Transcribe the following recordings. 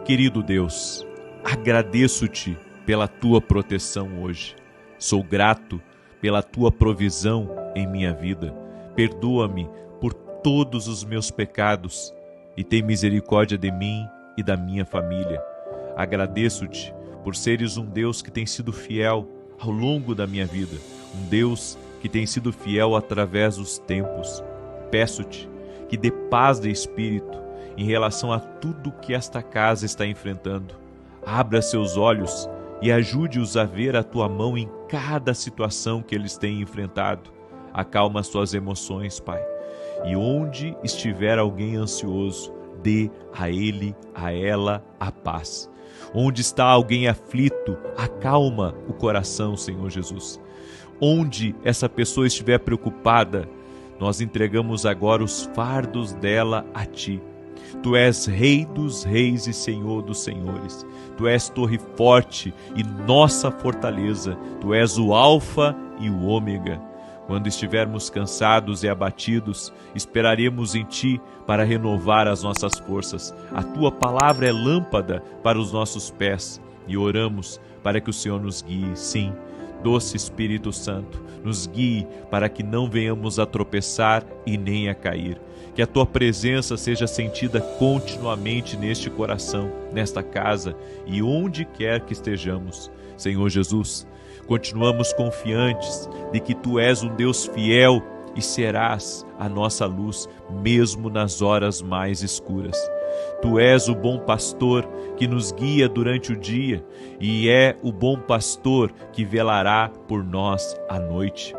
Querido Deus, agradeço-te pela tua proteção hoje. Sou grato pela tua provisão em minha vida. Perdoa-me por todos os meus pecados e tem misericórdia de mim e da minha família. Agradeço-te por seres um Deus que tem sido fiel ao longo da minha vida, um Deus que tem sido fiel através dos tempos. Peço-te que dê paz de espírito em relação a tudo que esta casa está enfrentando. Abra seus olhos e ajude-os a ver a tua mão em cada situação que eles têm enfrentado. Acalma suas emoções, Pai. E onde estiver alguém ansioso, dê a ele, a ela, a paz. Onde está alguém aflito, acalma o coração, Senhor Jesus. Onde essa pessoa estiver preocupada, nós entregamos agora os fardos dela a Ti. Tu és Rei dos reis e Senhor dos senhores. Tu és torre forte e nossa fortaleza. Tu és o Alfa e o Ômega. Quando estivermos cansados e abatidos, esperaremos em Ti para renovar as nossas forças. A Tua palavra é lâmpada para os nossos pés e oramos para que o Senhor nos guie. Sim, doce Espírito Santo, nos guie para que não venhamos a tropeçar e nem a cair. Que a Tua presença seja sentida continuamente neste coração, nesta casa e onde quer que estejamos. Senhor Jesus, continuamos confiantes de que Tu és um Deus fiel e serás a nossa luz, mesmo nas horas mais escuras. Tu és o bom pastor que nos guia durante o dia e é o bom pastor que velará por nós à noite.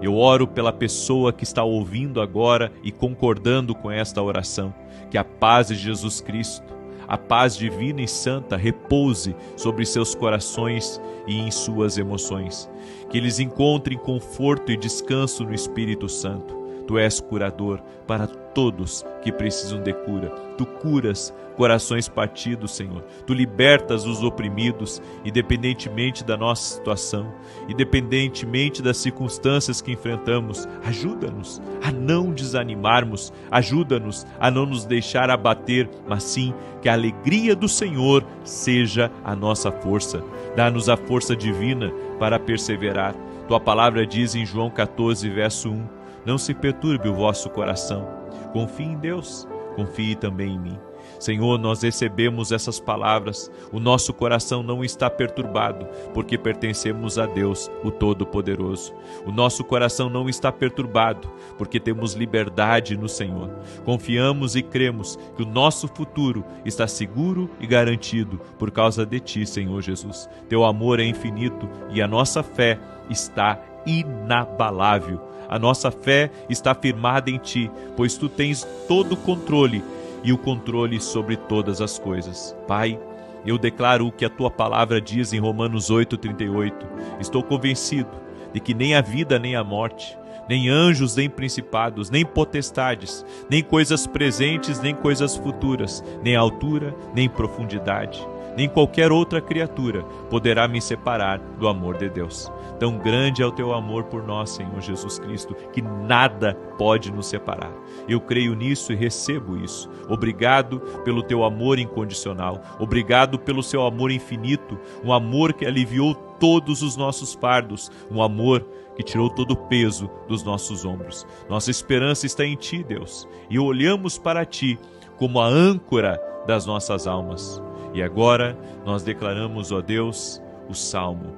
Eu oro pela pessoa que está ouvindo agora e concordando com esta oração, que a paz de Jesus Cristo, a paz divina e santa repouse sobre seus corações e em suas emoções. Que eles encontrem conforto e descanso no Espírito Santo. Tu és curador para todos que precisam de cura. Tu curas corações partidos, Senhor. Tu libertas os oprimidos, independentemente da nossa situação, independentemente das circunstâncias que enfrentamos. Ajuda-nos a não desanimarmos, ajuda-nos a não nos deixar abater, mas sim que a alegria do Senhor seja a nossa força. Dá-nos a força divina para perseverar. Tua palavra diz em João 14, verso 1, não se perturbe o vosso coração. Confie em Deus, confie também em mim. Senhor, nós recebemos essas palavras. O nosso coração não está perturbado, porque pertencemos a Deus, o Todo-Poderoso. O nosso coração não está perturbado, porque temos liberdade no Senhor. Confiamos e cremos que o nosso futuro está seguro e garantido por causa de Ti, Senhor Jesus. Teu amor é infinito e a nossa fé está inabalável. A nossa fé está firmada em Ti, pois Tu tens todo o controle e o controle sobre todas as coisas. Pai, eu declaro o que a Tua palavra diz em Romanos 8,38. Estou convencido de que nem a vida nem a morte, nem anjos nem principados, nem potestades, nem coisas presentes nem coisas futuras, nem altura nem profundidade, nem qualquer outra criatura poderá me separar do amor de Deus. Tão grande é o Teu amor por nós, Senhor Jesus Cristo, que nada pode nos separar. Eu creio nisso e recebo isso. Obrigado pelo Teu amor incondicional. Obrigado pelo Seu amor infinito, um amor que aliviou todos os nossos fardos, um amor que tirou todo o peso dos nossos ombros. Nossa esperança está em Ti, Deus, e olhamos para Ti como a âncora das nossas almas. E agora nós declaramos, ó Deus, o Salmo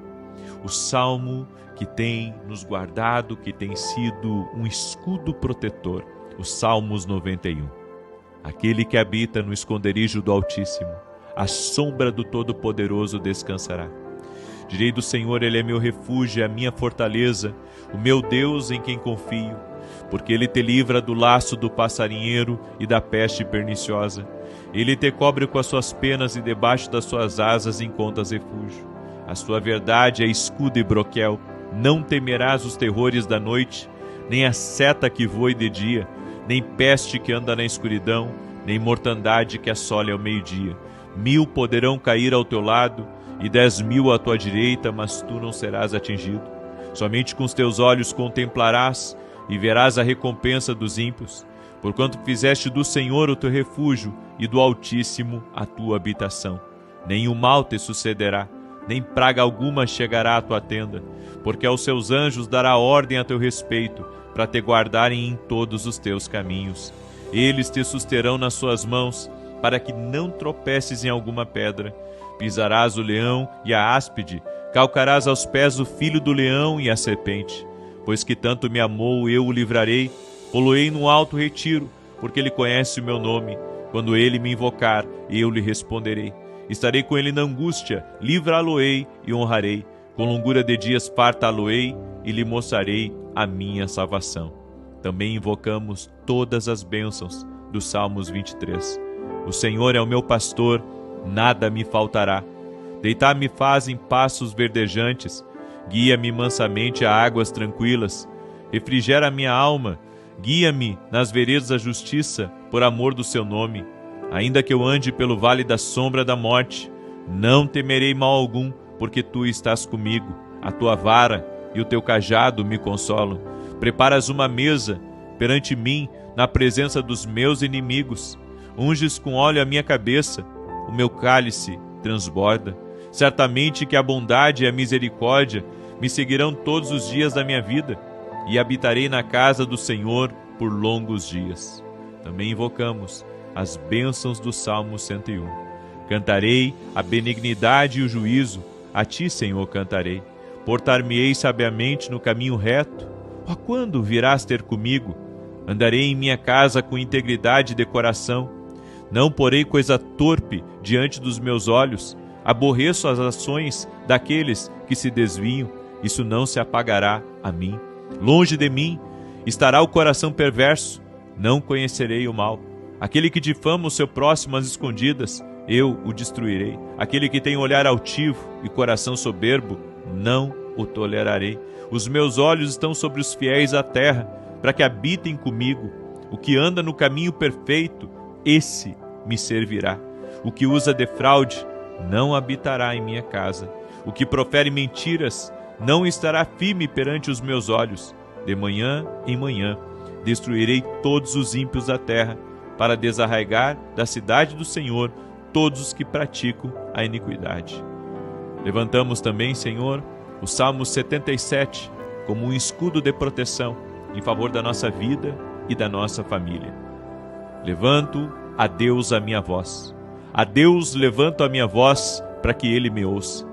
que tem nos guardado, que tem sido um escudo protetor, o Salmos 91. Aquele que habita no esconderijo do Altíssimo, à sombra do Todo-Poderoso descansará. Direi do Senhor, Ele é meu refúgio, é a minha fortaleza, o meu Deus em quem confio, porque Ele te livra do laço do passarinheiro e da peste perniciosa. Ele te cobre com as suas penas e debaixo das suas asas encontras refúgio. A sua verdade é escudo e broquel. Não temerás os terrores da noite, nem a seta que voe de dia, nem peste que anda na escuridão, nem mortandade que assole ao meio-dia. 1000 poderão cair ao teu lado e 10.000 à tua direita, mas tu não serás atingido. Somente com os teus olhos contemplarás e verás a recompensa dos ímpios, porquanto fizeste do Senhor o teu refúgio e do Altíssimo a tua habitação. Nenhum mal te sucederá, nem praga alguma chegará à tua tenda, porque aos seus anjos dará ordem a teu respeito, para te guardarem em todos os teus caminhos. Eles te susterão nas suas mãos, para que não tropeces em alguma pedra. Pisarás o leão e a áspide, calcarás aos pés o filho do leão e a serpente. Pois que tanto me amou, eu o livrarei, pô-lo-ei num alto retiro, porque ele conhece o meu nome. Quando ele me invocar, eu lhe responderei. Estarei com ele na angústia, livrá-lo-ei e honrarei. Com longura de dias fartá-lo-ei e lhe mostrarei a minha salvação. Também invocamos todas as bênçãos dos Salmos 23. O Senhor é o meu pastor, nada me faltará. Deitar-me faz em pastos verdejantes, guia-me mansamente a águas tranquilas. Refrigera a minha alma, guia-me nas veredas da justiça, por amor do seu nome. Ainda que eu ande pelo vale da sombra da morte, não temerei mal algum, porque tu estás comigo. A tua vara e o teu cajado me consolam. Preparas uma mesa perante mim, na presença dos meus inimigos. Unges com óleo a minha cabeça, o meu cálice transborda. Certamente que a bondade e a misericórdia me seguirão todos os dias da minha vida, e habitarei na casa do Senhor por longos dias. Também invocamos as bênçãos do Salmo 101. Cantarei a benignidade e o juízo, a ti, Senhor, cantarei. Portar-me-ei sabiamente no caminho reto. Ó, quando virás ter comigo? Andarei em minha casa com integridade de coração. Não porei coisa torpe diante dos meus olhos. Aborreço as ações daqueles que se desviam. Isso não se apagará a mim. Longe de mim estará o coração perverso. Não conhecerei o mal. Aquele que difama o seu próximo às escondidas, eu o destruirei. Aquele que tem olhar altivo e coração soberbo, não o tolerarei. Os meus olhos estão sobre os fiéis à terra, para que habitem comigo. O que anda no caminho perfeito, esse me servirá. O que usa de fraude, não habitará em minha casa. O que profere mentiras, não estará firme perante os meus olhos. De manhã em manhã, destruirei todos os ímpios da terra, para desarraigar da cidade do Senhor todos os que praticam a iniquidade. Levantamos também, Senhor, o Salmo 77 como um escudo de proteção em favor da nossa vida e da nossa família. Levanto a Deus a minha voz. A Deus levanto a minha voz para que Ele me ouça.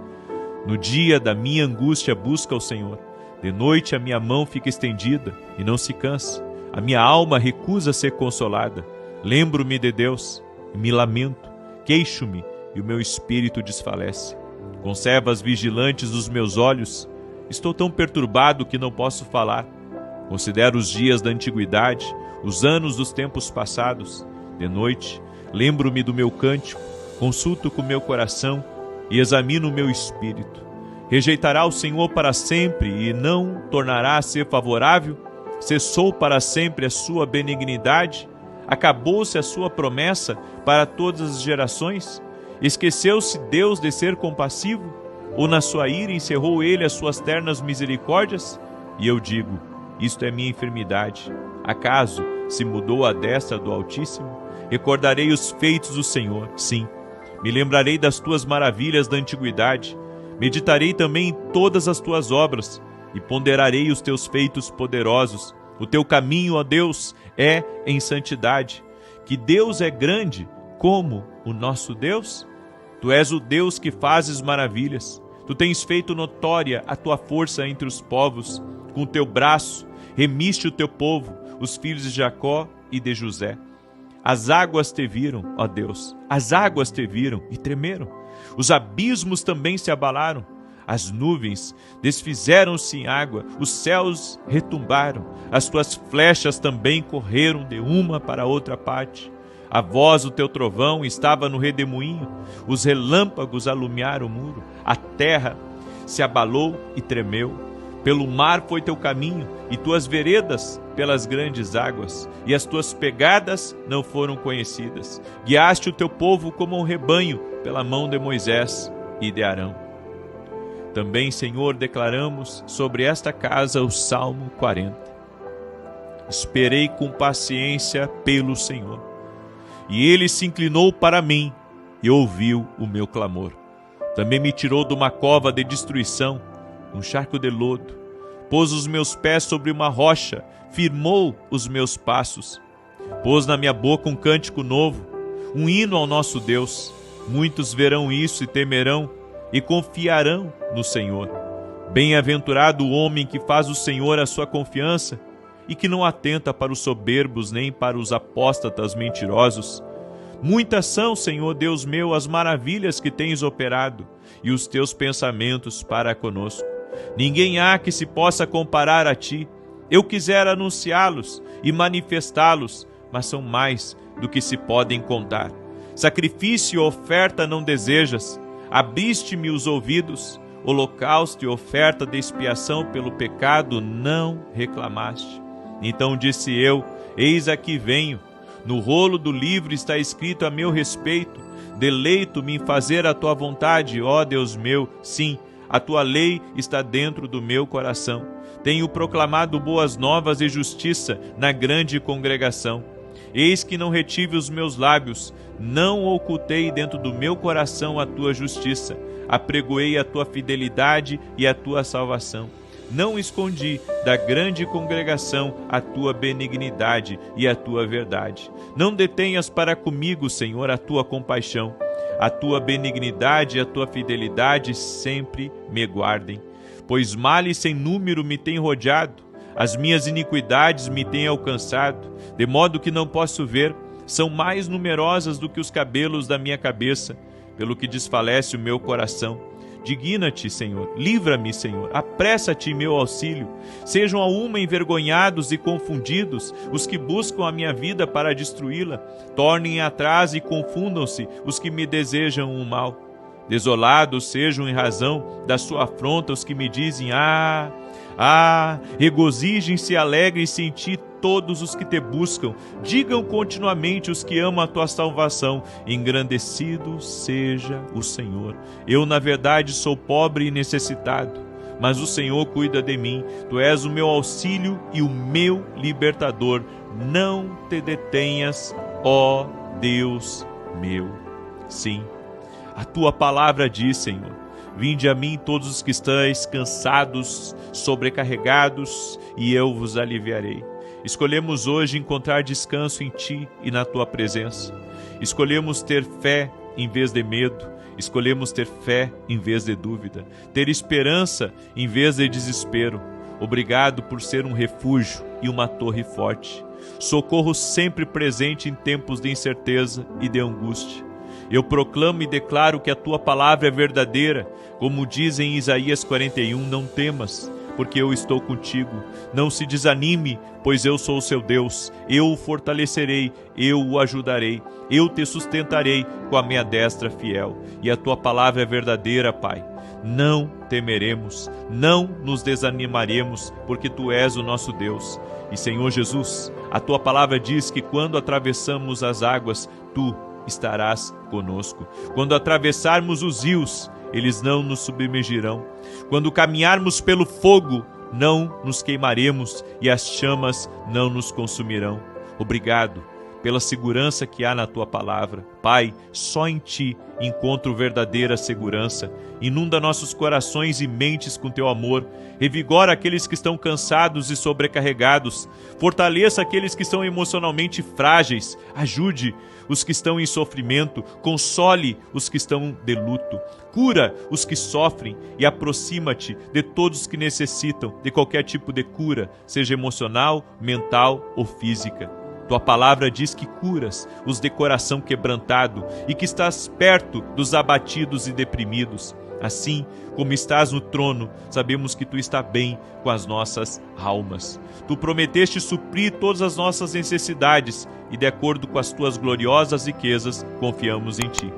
No dia da minha angústia busca o Senhor. De noite a minha mão fica estendida e não se cansa. A minha alma recusa ser consolada. Lembro-me de Deus e me lamento. Queixo-me e o meu espírito desfalece. Conservas vigilantes os meus olhos. Estou tão perturbado que não posso falar. Considero os dias da antiguidade, os anos dos tempos passados. De noite, lembro-me do meu cântico, consulto com meu coração e examino o meu espírito. Rejeitará o Senhor para sempre e não tornará a ser favorável? Cessou para sempre a sua benignidade? Acabou-se a sua promessa para todas as gerações? Esqueceu-se Deus de ser compassivo? Ou na sua ira encerrou Ele as suas ternas misericórdias? E eu digo, isto é minha enfermidade. Acaso se mudou a destra do Altíssimo? Recordarei os feitos do Senhor, sim. Me lembrarei das tuas maravilhas da antiguidade. Meditarei também em todas as tuas obras e ponderarei os teus feitos poderosos. O teu caminho, ó Deus, é em santidade. Que Deus é grande como o nosso Deus? Tu és o Deus que fazes maravilhas. Tu tens feito notória a tua força entre os povos. Com o teu braço remiste o teu povo, os filhos de Jacó e de José. As águas te viram, ó Deus, as águas te viram e tremeram. Os abismos também se abalaram. As nuvens desfizeram-se em água, os céus retumbaram. As tuas flechas também correram de uma para outra parte. A voz do teu trovão estava no redemoinho, os relâmpagos alumiaram o muro. A terra se abalou e tremeu. Pelo mar foi teu caminho, e tuas veredas pelas grandes águas, e as tuas pegadas não foram conhecidas. Guiaste o teu povo como um rebanho pela mão de Moisés e de Arão. Também, Senhor, declaramos sobre esta casa o Salmo 40. Esperei com paciência pelo Senhor. E ele se inclinou para mim e ouviu o meu clamor. Também me tirou de uma cova de destruição, um charco de lodo. Pôs os meus pés sobre uma rocha, firmou os meus passos. Pôs na minha boca um cântico novo, um hino ao nosso Deus. Muitos verão isso e temerão e confiarão no Senhor. Bem-aventurado o homem que faz o Senhor a sua confiança e que não atenta para os soberbos nem para os apóstatas mentirosos. Muitas são, Senhor Deus meu, as maravilhas que tens operado e os teus pensamentos para conosco. Ninguém há que se possa comparar a ti. Eu quisera anunciá-los e manifestá-los, mas são mais do que se podem contar. Sacrifício e oferta não desejas, abriste-me os ouvidos, holocausto e oferta de expiação pelo pecado não reclamaste. Então disse eu, eis aqui venho, no rolo do livro está escrito a meu respeito, deleito-me em fazer a tua vontade, ó Deus meu, sim, a tua lei está dentro do meu coração. Tenho proclamado boas novas e justiça na grande congregação. Eis que não retive os meus lábios, não ocultei dentro do meu coração a tua justiça, apregoei a tua fidelidade e a tua salvação. Não escondi da grande congregação a tua benignidade e a tua verdade. Não detenhas para comigo, Senhor, a tua compaixão. A tua benignidade e a tua fidelidade sempre me guardem. Pois males sem número me têm rodeado, as minhas iniquidades me têm alcançado, de modo que não posso ver, são mais numerosas do que os cabelos da minha cabeça, pelo que desfalece o meu coração. Digna-te, Senhor, livra-me, Senhor, apressa-te em meu auxílio. Sejam a uma envergonhados e confundidos os que buscam a minha vida para destruí-la. Tornem atrás e confundam-se os que me desejam o mal. Desolados sejam em razão da sua afronta os que me dizem, regozijem-se e alegrem-se em ti todos os que te buscam. Digam continuamente os que amam a tua salvação, engrandecido seja o Senhor. Eu, na verdade, sou pobre e necessitado, mas o Senhor cuida de mim. Tu és o meu auxílio e o meu libertador. Não te detenhas, ó Deus meu. Sim, a tua palavra diz, Senhor, vinde a mim todos os que estáis cansados, sobrecarregados, e eu vos aliviarei. Escolhemos hoje encontrar descanso em ti e na tua presença. Escolhemos ter fé em vez de medo. Escolhemos ter fé em vez de dúvida. Ter esperança em vez de desespero. Obrigado por ser um refúgio e uma torre forte. Socorro sempre presente em tempos de incerteza e de angústia. Eu proclamo e declaro que a tua palavra é verdadeira, como diz em Isaías 41, não temas, porque eu estou contigo. Não se desanime, pois eu sou o seu Deus. Eu o fortalecerei, eu o ajudarei, eu te sustentarei com a minha destra fiel. E a tua palavra é verdadeira, Pai. Não temeremos, não nos desanimaremos, porque tu és o nosso Deus. E Senhor Jesus, a tua palavra diz que quando atravessamos as águas, tu estarás conosco. Quando atravessarmos os rios, eles não nos submergirão. Quando caminharmos pelo fogo, não nos queimaremos e as chamas não nos consumirão. Obrigado pela segurança que há na tua palavra. Pai, só em ti encontro verdadeira segurança. Inunda nossos corações e mentes com teu amor. Revigora aqueles que estão cansados e sobrecarregados. Fortaleça aqueles que são emocionalmente frágeis. Ajude os que estão em sofrimento. Console os que estão de luto. Cura os que sofrem e aproxima-te de todos que necessitam de qualquer tipo de cura, seja emocional, mental ou física. Tua palavra diz que curas os de coração quebrantado e que estás perto dos abatidos e deprimidos. Assim como estás no trono, sabemos que tu estás bem com as nossas almas. Tu prometeste suprir todas as nossas necessidades e, de acordo com as tuas gloriosas riquezas, confiamos em ti.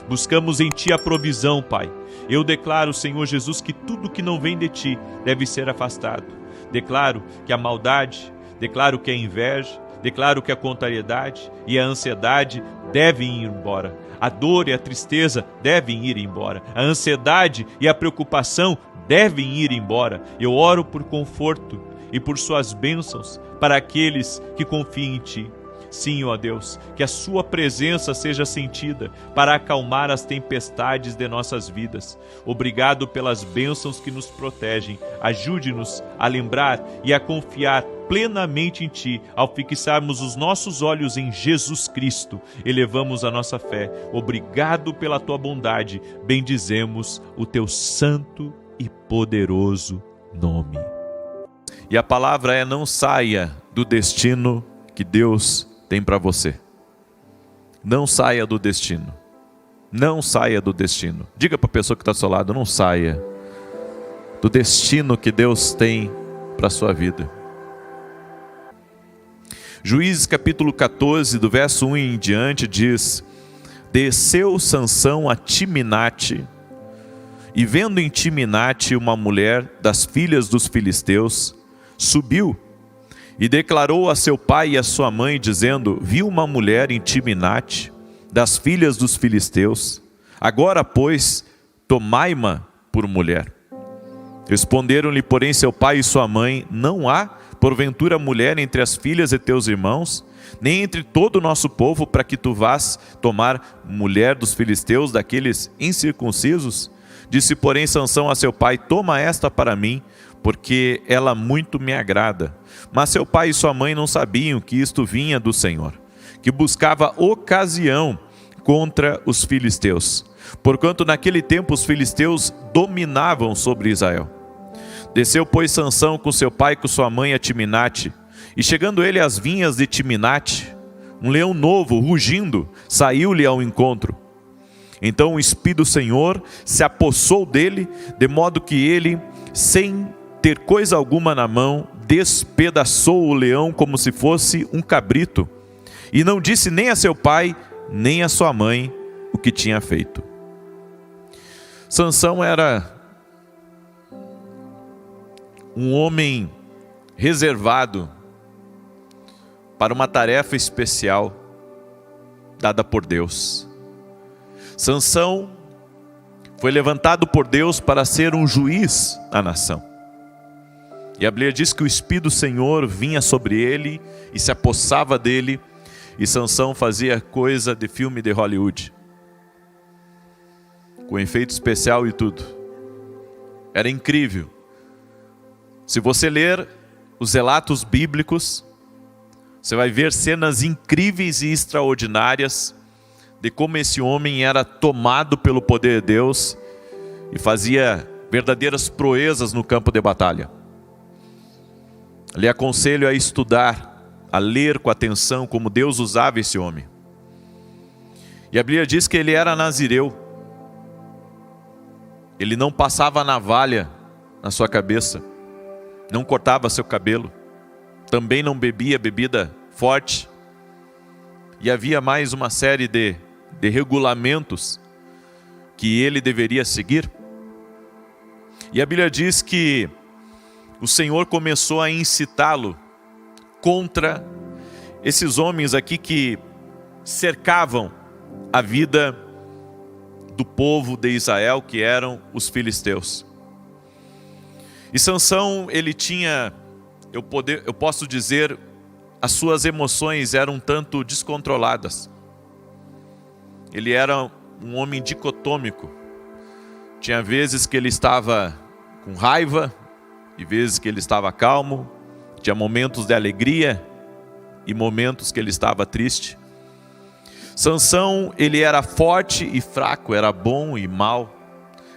Buscamos em ti a provisão, Pai. Eu declaro, Senhor Jesus, que tudo que não vem de ti deve ser afastado. Declaro que a maldade, declaro que a inveja, declaro que a contrariedade e a ansiedade devem ir embora. A dor e a tristeza devem ir embora. A ansiedade e a preocupação devem ir embora. Eu oro por conforto. e por suas bênçãos para aqueles que confiam em Ti. Sim, ó Deus, que a Sua presença seja sentida para acalmar as tempestades de nossas vidas. Obrigado pelas bênçãos que nos protegem. Ajude-nos a lembrar e a confiar plenamente em Ti. Ao fixarmos os nossos olhos em Jesus Cristo, elevamos a nossa fé. Obrigado pela Tua bondade. Bendizemos o Teu santo e poderoso nome. E a palavra é: não saia do destino que Deus tem para você. Não saia do destino. Não saia do destino. Diga para a pessoa que está ao seu lado: não saia do destino que Deus tem para a sua vida. Juízes capítulo 14, do verso 1 em diante, diz: desceu Sansão a Timinate, e vendo em Timinate uma mulher das filhas dos filisteus, subiu e declarou a seu pai e a sua mãe, dizendo: vi uma mulher em Timinate, das filhas dos filisteus, agora, pois, tomai-ma por mulher. Responderam-lhe, porém, seu pai e sua mãe: não há, porventura, mulher entre as filhas de teus irmãos, nem entre todo o nosso povo, para que tu vás tomar mulher dos filisteus, daqueles incircuncisos? Disse, porém, Sansão a seu pai: toma esta para mim, porque ela muito me agrada. Mas seu pai e sua mãe não sabiam que isto vinha do Senhor, que buscava ocasião contra os filisteus, porquanto naquele tempo os filisteus dominavam sobre Israel. Desceu, pois, Sansão com seu pai e com sua mãe a Timinate, e chegando ele às vinhas de Timinate, um leão novo, rugindo, saiu-lhe ao encontro. Então o Espírito do Senhor se apossou dele, de modo que ele, sem ter coisa alguma na mão, despedaçou o leão como se fosse um cabrito, e não disse nem a seu pai, nem a sua mãe o que tinha feito. Sansão era um homem reservado para uma tarefa especial dada por Deus. Sansão foi levantado por Deus para ser um juiz na nação. E a Bíblia diz que o Espírito do Senhor vinha sobre ele e se apossava dele, e Sansão fazia coisa de filme de Hollywood, com efeito especial e tudo. Era incrível. Se você ler os relatos bíblicos, você vai ver cenas incríveis e extraordinárias de como esse homem era tomado pelo poder de Deus e fazia verdadeiras proezas no campo de batalha. Lhe aconselho a estudar, a ler com atenção como Deus usava esse homem. E a Bíblia diz que ele era nazireu. Ele não passava navalha na sua cabeça, não cortava seu cabelo, também não bebia bebida forte. E havia mais uma série de regulamentos que ele deveria seguir. E a Bíblia diz que o Senhor começou a incitá-lo contra esses homens aqui que cercavam a vida do povo de Israel, que eram os filisteus. E Sansão, ele tinha, eu posso dizer, as suas emoções eram um tanto descontroladas. Ele era um homem dicotômico. Tinha vezes que ele estava com raiva, e vezes que ele estava calmo. Tinha momentos de alegria e momentos que ele estava triste. Sansão, ele era forte e fraco, era bom e mal,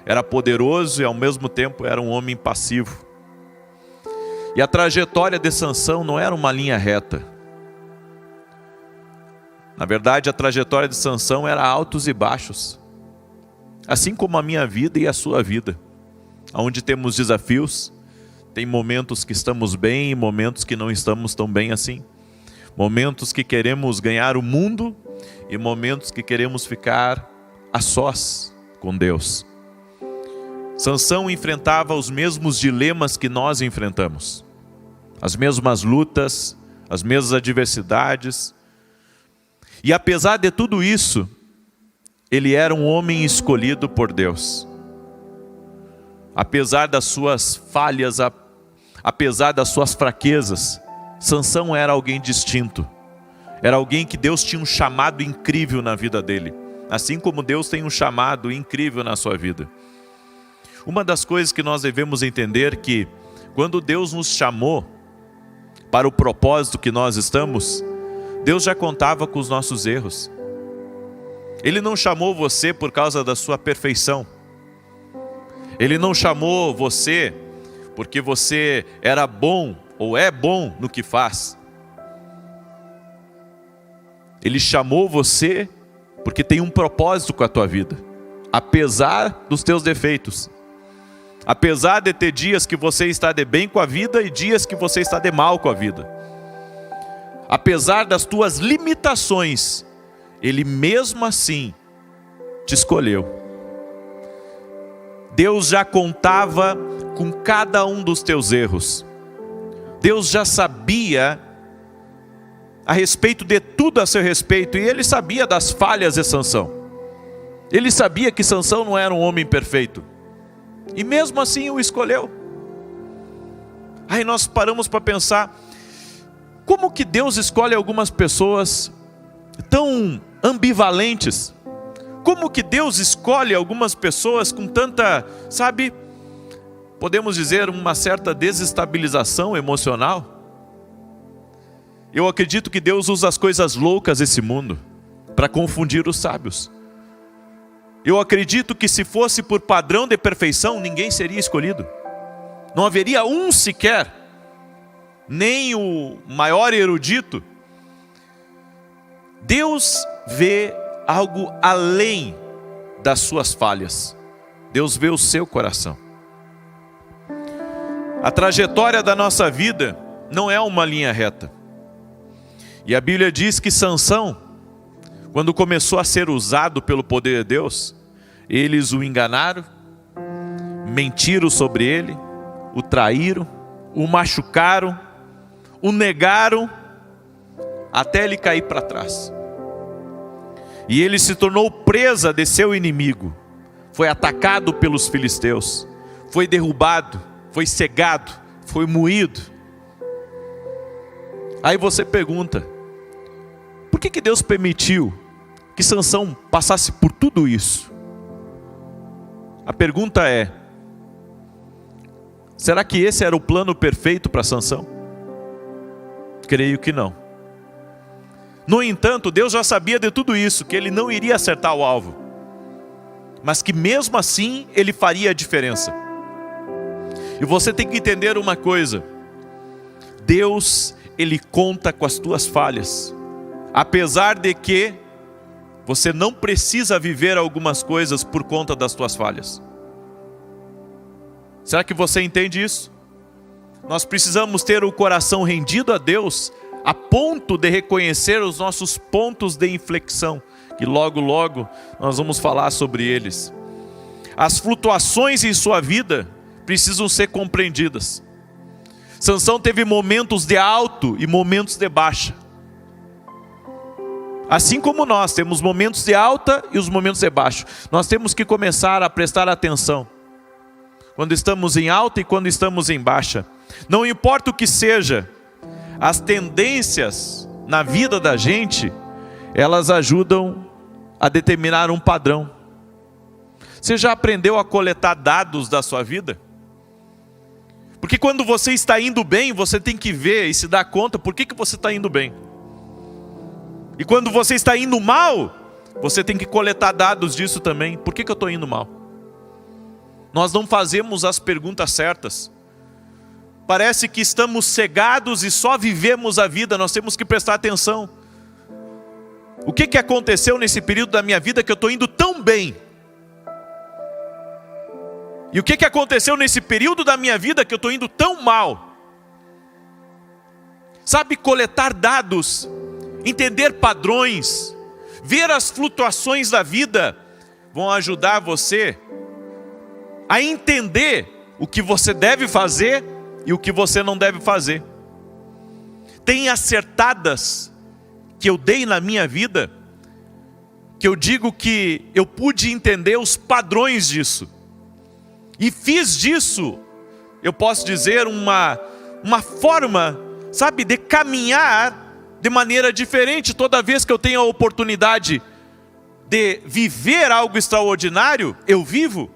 era poderoso e ao mesmo tempo era um homem passivo. E a trajetória de Sansão não era uma linha reta. Na verdade, a trajetória de Sansão era altos e baixos, assim como a minha vida e a sua vida, onde temos desafios. Tem momentos que estamos bem e momentos que não estamos tão bem assim. Momentos que queremos ganhar o mundo e momentos que queremos ficar a sós com Deus. Sansão enfrentava os mesmos dilemas que nós enfrentamos, as mesmas lutas, as mesmas adversidades. E apesar de tudo isso, ele era um homem escolhido por Deus. Apesar das suas falhas, apesar das suas fraquezas, Sansão era alguém distinto. Era alguém que Deus tinha um chamado incrível na vida dele, assim como Deus tem um chamado incrível na sua vida. Uma das coisas que nós devemos entender é que quando Deus nos chamou para o propósito que nós estamos, Deus já contava com os nossos erros. Ele não chamou você por causa da sua perfeição. Ele não chamou você porque você era bom ou é bom no que faz. Ele chamou você porque tem um propósito com a tua vida, apesar dos teus defeitos. Apesar de ter dias que você está de bem com a vida e dias que você está de mal com a vida. Apesar das tuas limitações, Ele mesmo assim te escolheu. Deus já contava com cada um dos teus erros. Deus já sabia a respeito de tudo a seu respeito, e Ele sabia das falhas de Sansão. Ele sabia que Sansão não era um homem perfeito, e mesmo assim o escolheu. Aí nós paramos para pensar, como que Deus escolhe algumas pessoas tão ambivalentes? Como que Deus escolhe algumas pessoas com tanta, podemos dizer, uma certa desestabilização emocional? Eu acredito que Deus usa as coisas loucas desse mundo para confundir os sábios. Eu acredito que se fosse por padrão de perfeição, ninguém seria escolhido. Não haveria um sequer, nem o maior erudito. Deus vê algo além das suas falhas. Deus vê o seu coração. A trajetória da nossa vida não é uma linha reta. E a Bíblia diz que Sansão, quando começou a ser usado pelo poder de Deus, eles o enganaram, mentiram sobre ele, o traíram, o machucaram, o negaram, até ele cair para trás. E ele se tornou presa de seu inimigo, foi atacado pelos filisteus, foi derrubado, foi cegado, foi moído. Aí você pergunta, por que Deus permitiu que Sansão passasse por tudo isso? A pergunta é, será que esse era o plano perfeito para Sansão? Creio que não. No entanto, Deus já sabia de tudo isso, que ele não iria acertar o alvo, mas que mesmo assim ele faria a diferença. E você tem que entender uma coisa, Deus, Ele conta com as tuas falhas, apesar de que você não precisa viver algumas coisas por conta das tuas falhas. Será que você entende isso? Nós precisamos ter o coração rendido a Deus, a ponto de reconhecer os nossos pontos de inflexão, que logo nós vamos falar sobre eles. As flutuações em sua vida precisam ser compreendidas. Sansão teve momentos de alto e momentos de baixa. Assim como nós temos momentos de alta e os momentos de baixo. Nós temos que começar a prestar atenção quando estamos em alta e quando estamos em baixa. Não importa o que seja, as tendências na vida da gente, elas ajudam a determinar um padrão. Você já aprendeu a coletar dados da sua vida? Porque quando você está indo bem, você tem que ver e se dar conta por que você está indo bem. E quando você está indo mal, você tem que coletar dados disso também. Por que eu estou indo mal? Nós não fazemos as perguntas certas. Parece que estamos cegados e só vivemos a vida. Nós temos que prestar atenção. O que aconteceu nesse período da minha vida que eu estou indo tão bem? E o que aconteceu nesse período da minha vida que eu estou indo tão mal? Sabe, coletar dados, entender padrões, ver as flutuações da vida, vão ajudar você a entender o que você deve fazer e o que você não deve fazer. Tem acertadas que eu dei na minha vida, que eu digo que eu pude entender os padrões disso. E fiz disso, eu posso dizer, uma uma forma, sabe, de caminhar de maneira diferente. Toda vez que eu tenho a oportunidade de viver algo extraordinário, eu vivo,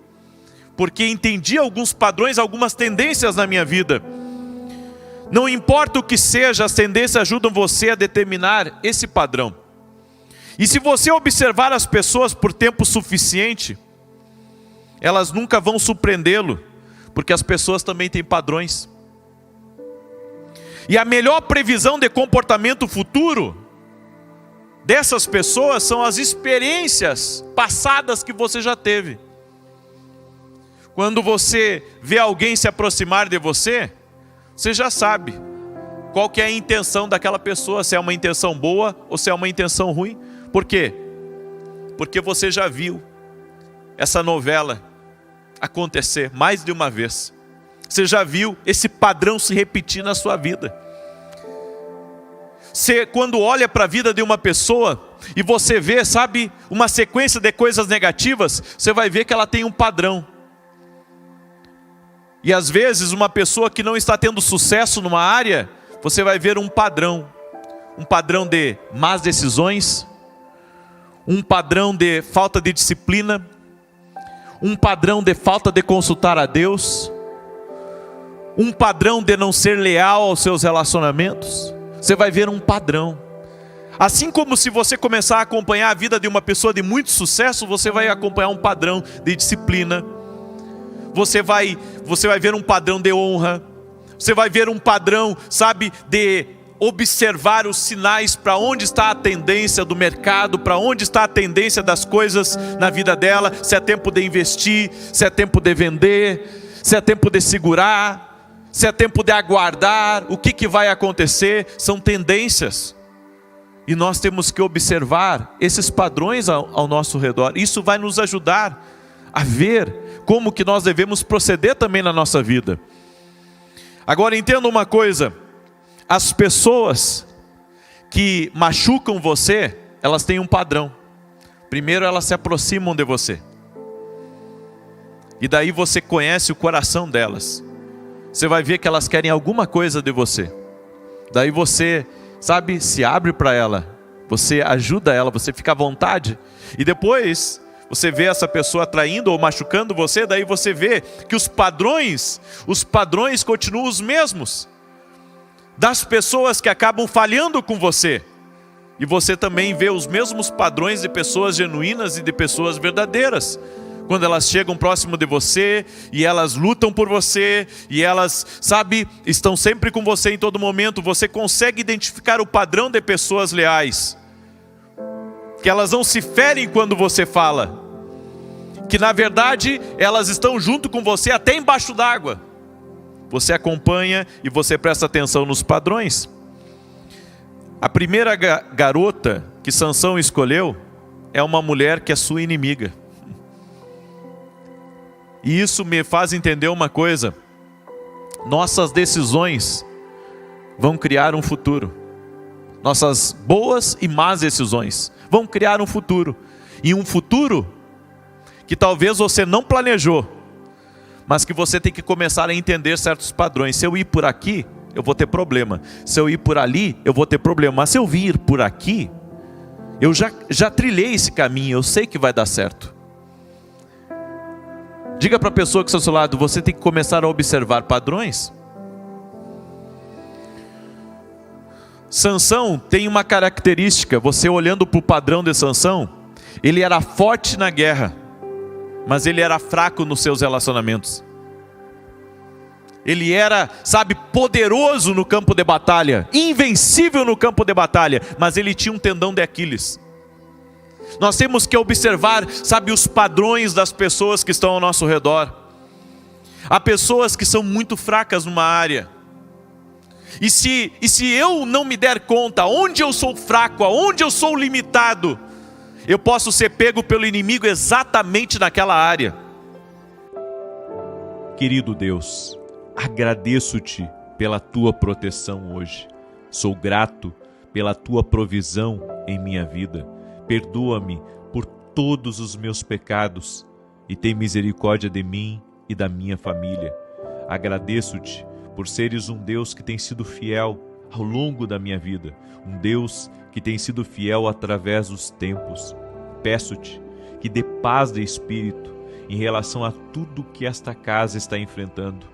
porque entendi alguns padrões, algumas tendências na minha vida. Não importa o que seja, as tendências ajudam você a determinar esse padrão. E se você observar as pessoas por tempo suficiente, elas nunca vão surpreendê-lo, porque as pessoas também têm padrões. E a melhor previsão de comportamento futuro dessas pessoas são as experiências passadas que você já teve. Quando você vê alguém se aproximar de você, você já sabe qual que é a intenção daquela pessoa, se é uma intenção boa ou se é uma intenção ruim. Por quê? Porque você já viu essa novela acontecer mais de uma vez. Você já viu esse padrão se repetir na sua vida. Você, quando olha para a vida de uma pessoa e você vê, sabe, uma sequência de coisas negativas, você vai ver que ela tem um padrão. E às vezes uma pessoa que não está tendo sucesso numa área, você vai ver um padrão de más decisões, um padrão de falta de disciplina, um padrão de falta de consultar a Deus, um padrão de não ser leal aos seus relacionamentos. Você vai ver um padrão. Assim como se você começar a acompanhar a vida de uma pessoa de muito sucesso, você vai acompanhar um padrão de disciplina. Você vai ver um padrão de honra. Você vai ver um padrão, sabe, de observar os sinais, para onde está a tendência do mercado, para onde está a tendência das coisas na vida dela, se é tempo de investir, se é tempo de vender, se é tempo de segurar, se é tempo de aguardar, o que vai acontecer. São tendências. E nós temos que observar esses padrões ao nosso redor. Isso vai nos ajudar a ver como que nós devemos proceder também na nossa vida. Agora entenda uma coisa: as pessoas que machucam você, elas têm um padrão. Primeiro elas se aproximam de você, e daí você conhece o coração delas. Você vai ver que elas querem alguma coisa de você. Daí você, sabe, se abre para ela, você ajuda ela, você fica à vontade. E depois você vê essa pessoa traindo ou machucando você, daí você vê que os padrões continuam os mesmos, das pessoas que acabam falhando com você. E você também vê os mesmos padrões de pessoas genuínas e de pessoas verdadeiras. Quando elas chegam próximo de você, e elas lutam por você, e elas, sabe, estão sempre com você em todo momento, você consegue identificar o padrão de pessoas leais. Que elas não se ferem quando você fala, que na verdade elas estão junto com você até embaixo d'água. Você acompanha e você presta atenção nos padrões. A primeira garota que Sansão escolheu é uma mulher que é sua inimiga. E isso me faz entender uma coisa: nossas decisões vão criar um futuro. Nossas boas e más decisões vão criar um futuro. E um futuro que talvez você não planejou, mas que você tem que começar a entender certos padrões. Se eu ir por aqui, eu vou ter problema. Se eu ir por ali, eu vou ter problema. Mas se eu vir por aqui, eu já trilhei esse caminho, eu sei que vai dar certo. Diga para a pessoa que está ao seu lado: você tem que começar a observar padrões. Sansão tem uma característica. Você olhando para o padrão de Sansão, ele era forte na guerra, mas ele era fraco nos seus relacionamentos. Ele era, sabe, poderoso no campo de batalha, invencível no campo de batalha, mas ele tinha um tendão de Aquiles. Nós temos que observar, sabe, os padrões das pessoas que estão ao nosso redor. Há pessoas que são muito fracas numa área. E se eu não me der conta onde eu sou fraco, aonde eu sou limitado, eu posso ser pego pelo inimigo exatamente naquela área. Querido Deus, agradeço-te pela tua proteção hoje. Sou grato pela tua provisão em minha vida. Perdoa-me por todos os meus pecados e tem misericórdia de mim e da minha família. Agradeço-te por seres um Deus que tem sido fiel ao longo da minha vida, um Deus que tem sido fiel através dos tempos. Peço-te que dê paz de espírito em relação a tudo que esta casa está enfrentando.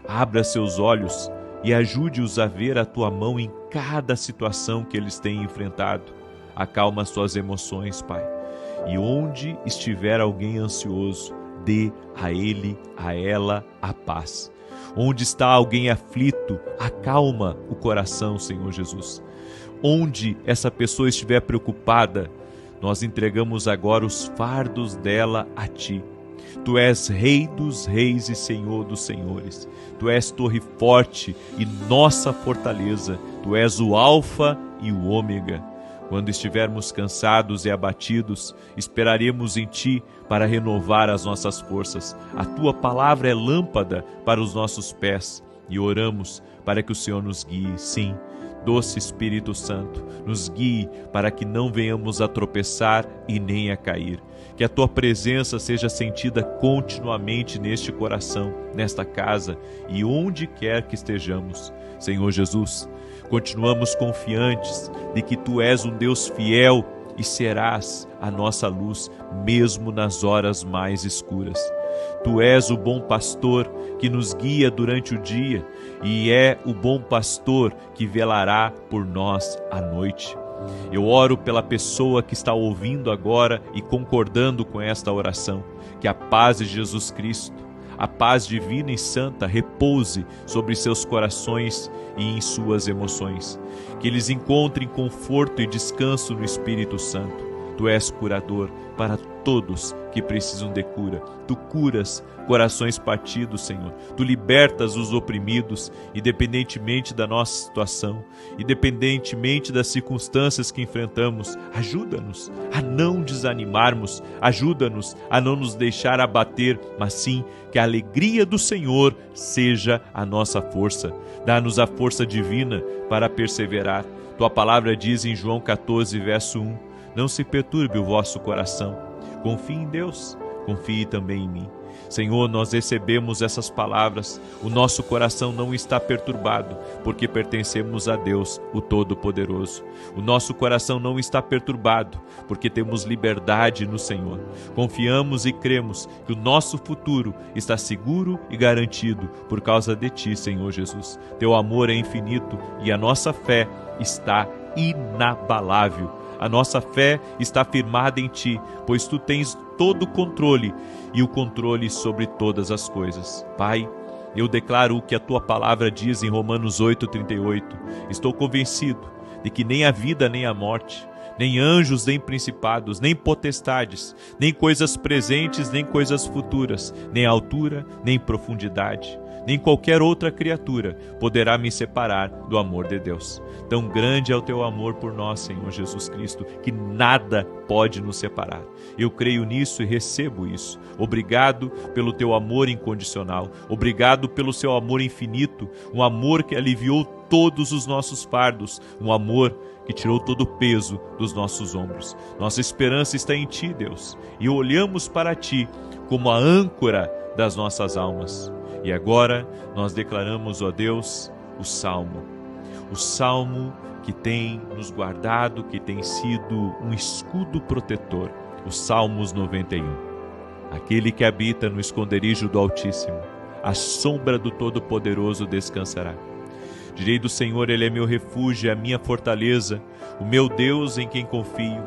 Abra seus olhos e ajude-os a ver a tua mão em cada situação que eles têm enfrentado. Acalma suas emoções, Pai. E onde estiver alguém ansioso, dê a ele, a ela, a paz. Onde está alguém aflito, acalma o coração, Senhor Jesus. Onde essa pessoa estiver preocupada, nós entregamos agora os fardos dela a Ti. Tu és Rei dos reis e Senhor dos senhores. Tu és torre forte e nossa fortaleza. Tu és o Alfa e o Ômega. Quando estivermos cansados e abatidos, esperaremos em Ti para renovar as nossas forças. A Tua palavra é lâmpada para os nossos pés e oramos para que o Senhor nos guie. Sim, doce Espírito Santo, nos guie para que não venhamos a tropeçar e nem a cair. Que a Tua presença seja sentida continuamente neste coração, nesta casa e onde quer que estejamos. Senhor Jesus, continuamos confiantes de que Tu és um Deus fiel e serás a nossa luz, mesmo nas horas mais escuras. Tu és o bom pastor que nos guia durante o dia e é o bom pastor que velará por nós à noite. Eu oro pela pessoa que está ouvindo agora e concordando com esta oração, que a paz de Jesus Cristo, a paz divina e santa repouse sobre seus corações e em suas emoções. Que eles encontrem conforto e descanso no Espírito Santo. Tu és curador para todos que precisam de cura. Tu curas corações partidos, Senhor. Tu libertas os oprimidos, independentemente da nossa situação, independentemente das circunstâncias que enfrentamos. Ajuda-nos a não desanimarmos, ajuda-nos a não nos deixar abater, mas sim que a alegria do Senhor seja a nossa força. Dá-nos a força divina para perseverar. Tua palavra diz em João 14, verso 1, não se perturbe o vosso coração. Confie em Deus, confie também em mim. Senhor, nós recebemos essas palavras. O nosso coração não está perturbado, porque pertencemos a Deus, o Todo-Poderoso. O nosso coração não está perturbado, porque temos liberdade no Senhor. Confiamos e cremos que o nosso futuro está seguro e garantido por causa de Ti, Senhor Jesus. Teu amor é infinito e a nossa fé está inabalável. A nossa fé está firmada em Ti, pois Tu tens todo o controle e o controle sobre todas as coisas. Pai, eu declaro o que a Tua palavra diz em Romanos 8,38. Estou convencido de que nem a vida nem a morte, nem anjos, nem principados, nem potestades, nem coisas presentes, nem coisas futuras, nem altura, nem profundidade, nem qualquer outra criatura poderá me separar do amor de Deus. Tão grande é o Teu amor por nós, Senhor Jesus Cristo, que nada pode nos separar. Eu creio nisso e recebo isso. Obrigado pelo Teu amor incondicional. Obrigado pelo Seu amor infinito, um amor que aliviou todos os nossos fardos, um amor que tirou todo o peso dos nossos ombros. Nossa esperança está em Ti, Deus, e olhamos para Ti como a âncora das nossas almas. E agora nós declaramos, ó Deus, o Salmo que tem nos guardado, que tem sido um escudo protetor, o Salmos 91. Aquele que habita no esconderijo do Altíssimo, à sombra do Todo-Poderoso descansará. Direi do Senhor, Ele é meu refúgio, é a minha fortaleza, o meu Deus em quem confio,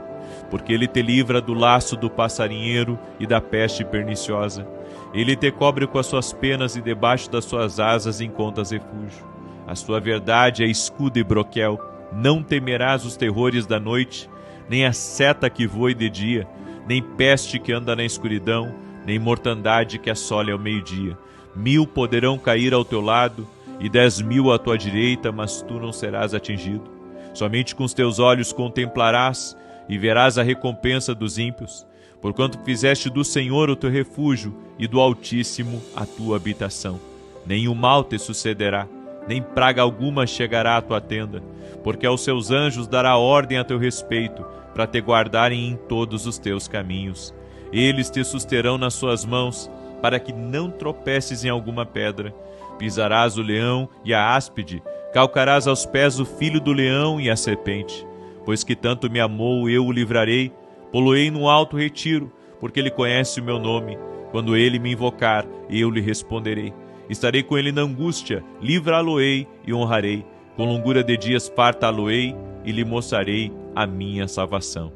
porque Ele te livra do laço do passarinheiro e da peste perniciosa. Ele te cobre com as suas penas e debaixo das suas asas encontras refúgio. A sua verdade é escudo e broquel. Não temerás os terrores da noite, nem a seta que voe de dia, nem peste que anda na escuridão, nem mortandade que assole ao meio-dia. 1000 poderão cair ao teu lado e 10.000 à tua direita, mas tu não serás atingido. Somente com os teus olhos contemplarás e verás a recompensa dos ímpios, porquanto fizeste do Senhor o teu refúgio e do Altíssimo a tua habitação. Nenhum mal te sucederá, nem praga alguma chegará à tua tenda, porque aos seus anjos dará ordem a teu respeito, para te guardarem em todos os teus caminhos. Eles te susterão nas suas mãos, para que não tropeces em alguma pedra. Pisarás o leão e a áspide, calcarás aos pés o filho do leão e a serpente. Pois que tanto me amou, eu o livrarei, pô-lo-ei num alto retiro, porque ele conhece o meu nome. Quando ele me invocar, eu lhe responderei. Estarei com ele na angústia, livrá-lo-ei e honrarei. Com longura de dias fartá-lo-ei e lhe mostrarei a minha salvação.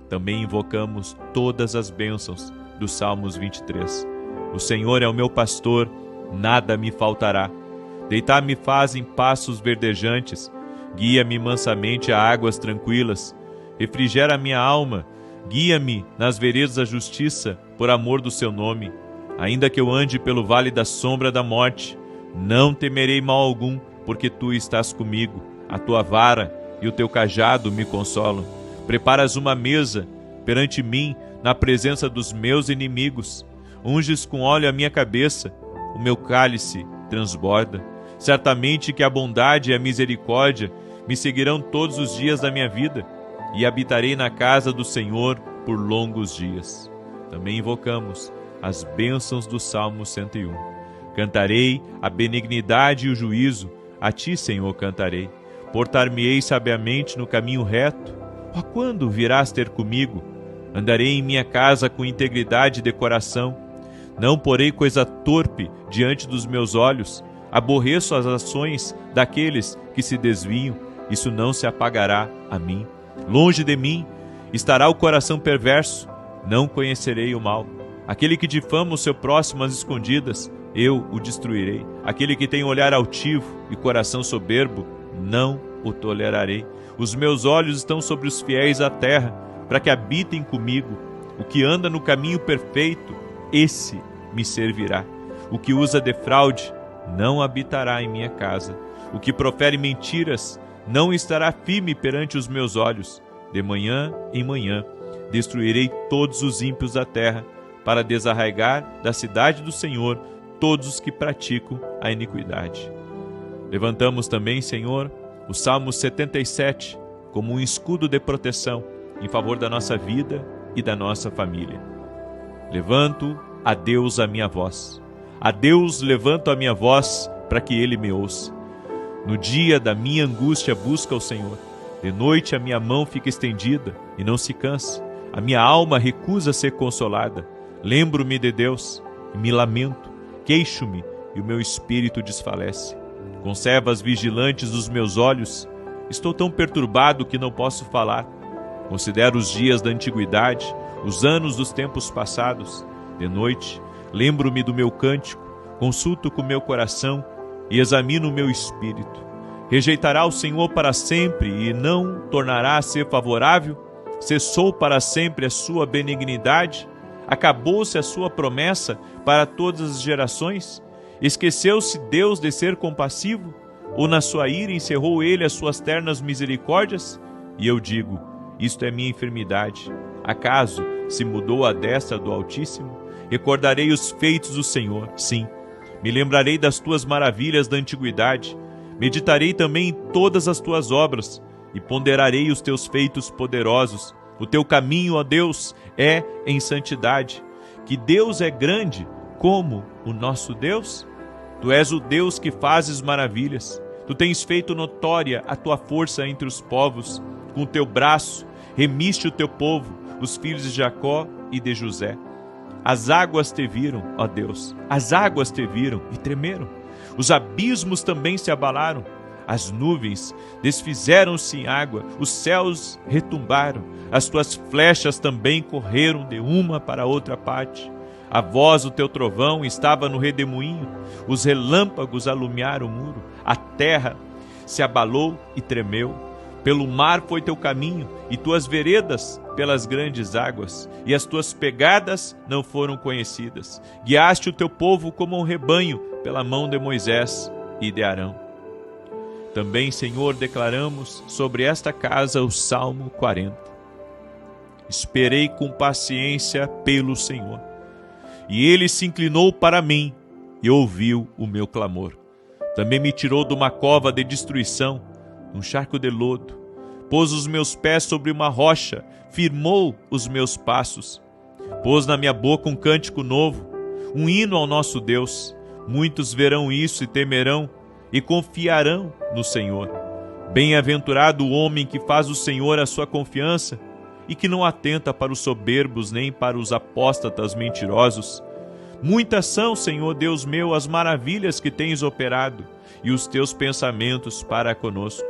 Também invocamos todas as bênçãos dos Salmos 23. O Senhor é o meu pastor, nada me faltará. Deitar-me faz em pastos verdejantes, guia-me mansamente a águas tranquilas. Refrigera a minha alma, guia-me nas veredas da justiça, por amor do seu nome. Ainda que eu ande pelo vale da sombra da morte, não temerei mal algum, porque tu estás comigo. A tua vara e o teu cajado me consolam. Preparas uma mesa perante mim, na presença dos meus inimigos. Unges com óleo a minha cabeça, o meu cálice transborda. Certamente que a bondade e a misericórdia me seguirão todos os dias da minha vida, e habitarei na casa do Senhor por longos dias. Também invocamos as bênçãos do Salmo 101. Cantarei a benignidade e o juízo, a ti, Senhor, cantarei. Portar-me-ei sabiamente no caminho reto. Ó, quando virás ter comigo? Andarei em minha casa com integridade de coração. Não porei coisa torpe diante dos meus olhos. Aborreço as ações daqueles que se desviam. Isso não se apagará a mim. Longe de mim estará o coração perverso. Não conhecerei o mal. Aquele que difama o seu próximo às escondidas, eu o destruirei. Aquele que tem olhar altivo e coração soberbo, não o tolerarei. Os meus olhos estão sobre os fiéis à terra, para que habitem comigo. O que anda no caminho perfeito, esse me servirá. O que usa de fraude, não habitará em minha casa. O que profere mentiras, não estará firme perante os meus olhos. De manhã em manhã, destruirei todos os ímpios da terra, para desarraigar da cidade do Senhor todos os que praticam a iniquidade. Levantamos também, Senhor, o Salmo 77 como um escudo de proteção em favor da nossa vida e da nossa família. Levanto a Deus a minha voz. A Deus levanto a minha voz para que Ele me ouça. No dia da minha angústia busca o Senhor. De noite a minha mão fica estendida e não se cansa. A minha alma recusa ser consolada. Lembro-me de Deus e me lamento. Queixo-me e o meu espírito desfalece. Conservas vigilantes dos meus olhos. Estou tão perturbado que não posso falar. Considero os dias da antiguidade, os anos dos tempos passados. De noite, lembro-me do meu cântico, consulto com meu coração e examino o meu espírito. Rejeitará o Senhor para sempre e não tornará a ser favorável? Cessou para sempre a sua benignidade? Acabou-se a sua promessa para todas as gerações? Esqueceu-se Deus de ser compassivo? Ou na sua ira encerrou Ele as suas ternas misericórdias? E eu digo, isto é minha enfermidade. Acaso se mudou a destra do Altíssimo? Recordarei os feitos do Senhor, sim. Me lembrarei das tuas maravilhas da antiguidade. Meditarei também em todas as tuas obras e ponderarei os teus feitos poderosos. O teu caminho, ó Deus, é em santidade. Que Deus é grande como o nosso Deus? Tu és o Deus que fazes maravilhas. Tu tens feito notória a tua força entre os povos. Com o teu braço remiste o teu povo, os filhos de Jacó e de José. As águas te viram, ó Deus, as águas te viram e tremeram. Os abismos também se abalaram. As nuvens desfizeram-se em água, os céus retumbaram. As tuas flechas também correram de uma para outra parte. A voz do teu trovão estava no redemoinho. Os relâmpagos alumiaram o muro. A terra se abalou e tremeu. Pelo mar foi teu caminho, e tuas veredas pelas grandes águas, e as tuas pegadas não foram conhecidas. Guiaste o teu povo como um rebanho pela mão de Moisés e de Arão. Também, Senhor, declaramos sobre esta casa o Salmo 40. Esperei com paciência pelo Senhor, e Ele se inclinou para mim e ouviu o meu clamor. Também me tirou de uma cova de destruição, um charco de lodo, pôs os meus pés sobre uma rocha, firmou os meus passos, pôs na minha boca um cântico novo, um hino ao nosso Deus, Muitos verão isso e temerão e confiarão no Senhor. Bem-aventurado o homem que faz o Senhor a sua confiança e que não atenta para os soberbos nem para os apóstatas mentirosos. Muitas são, Senhor Deus meu, as maravilhas que tens operado e os teus pensamentos para conosco.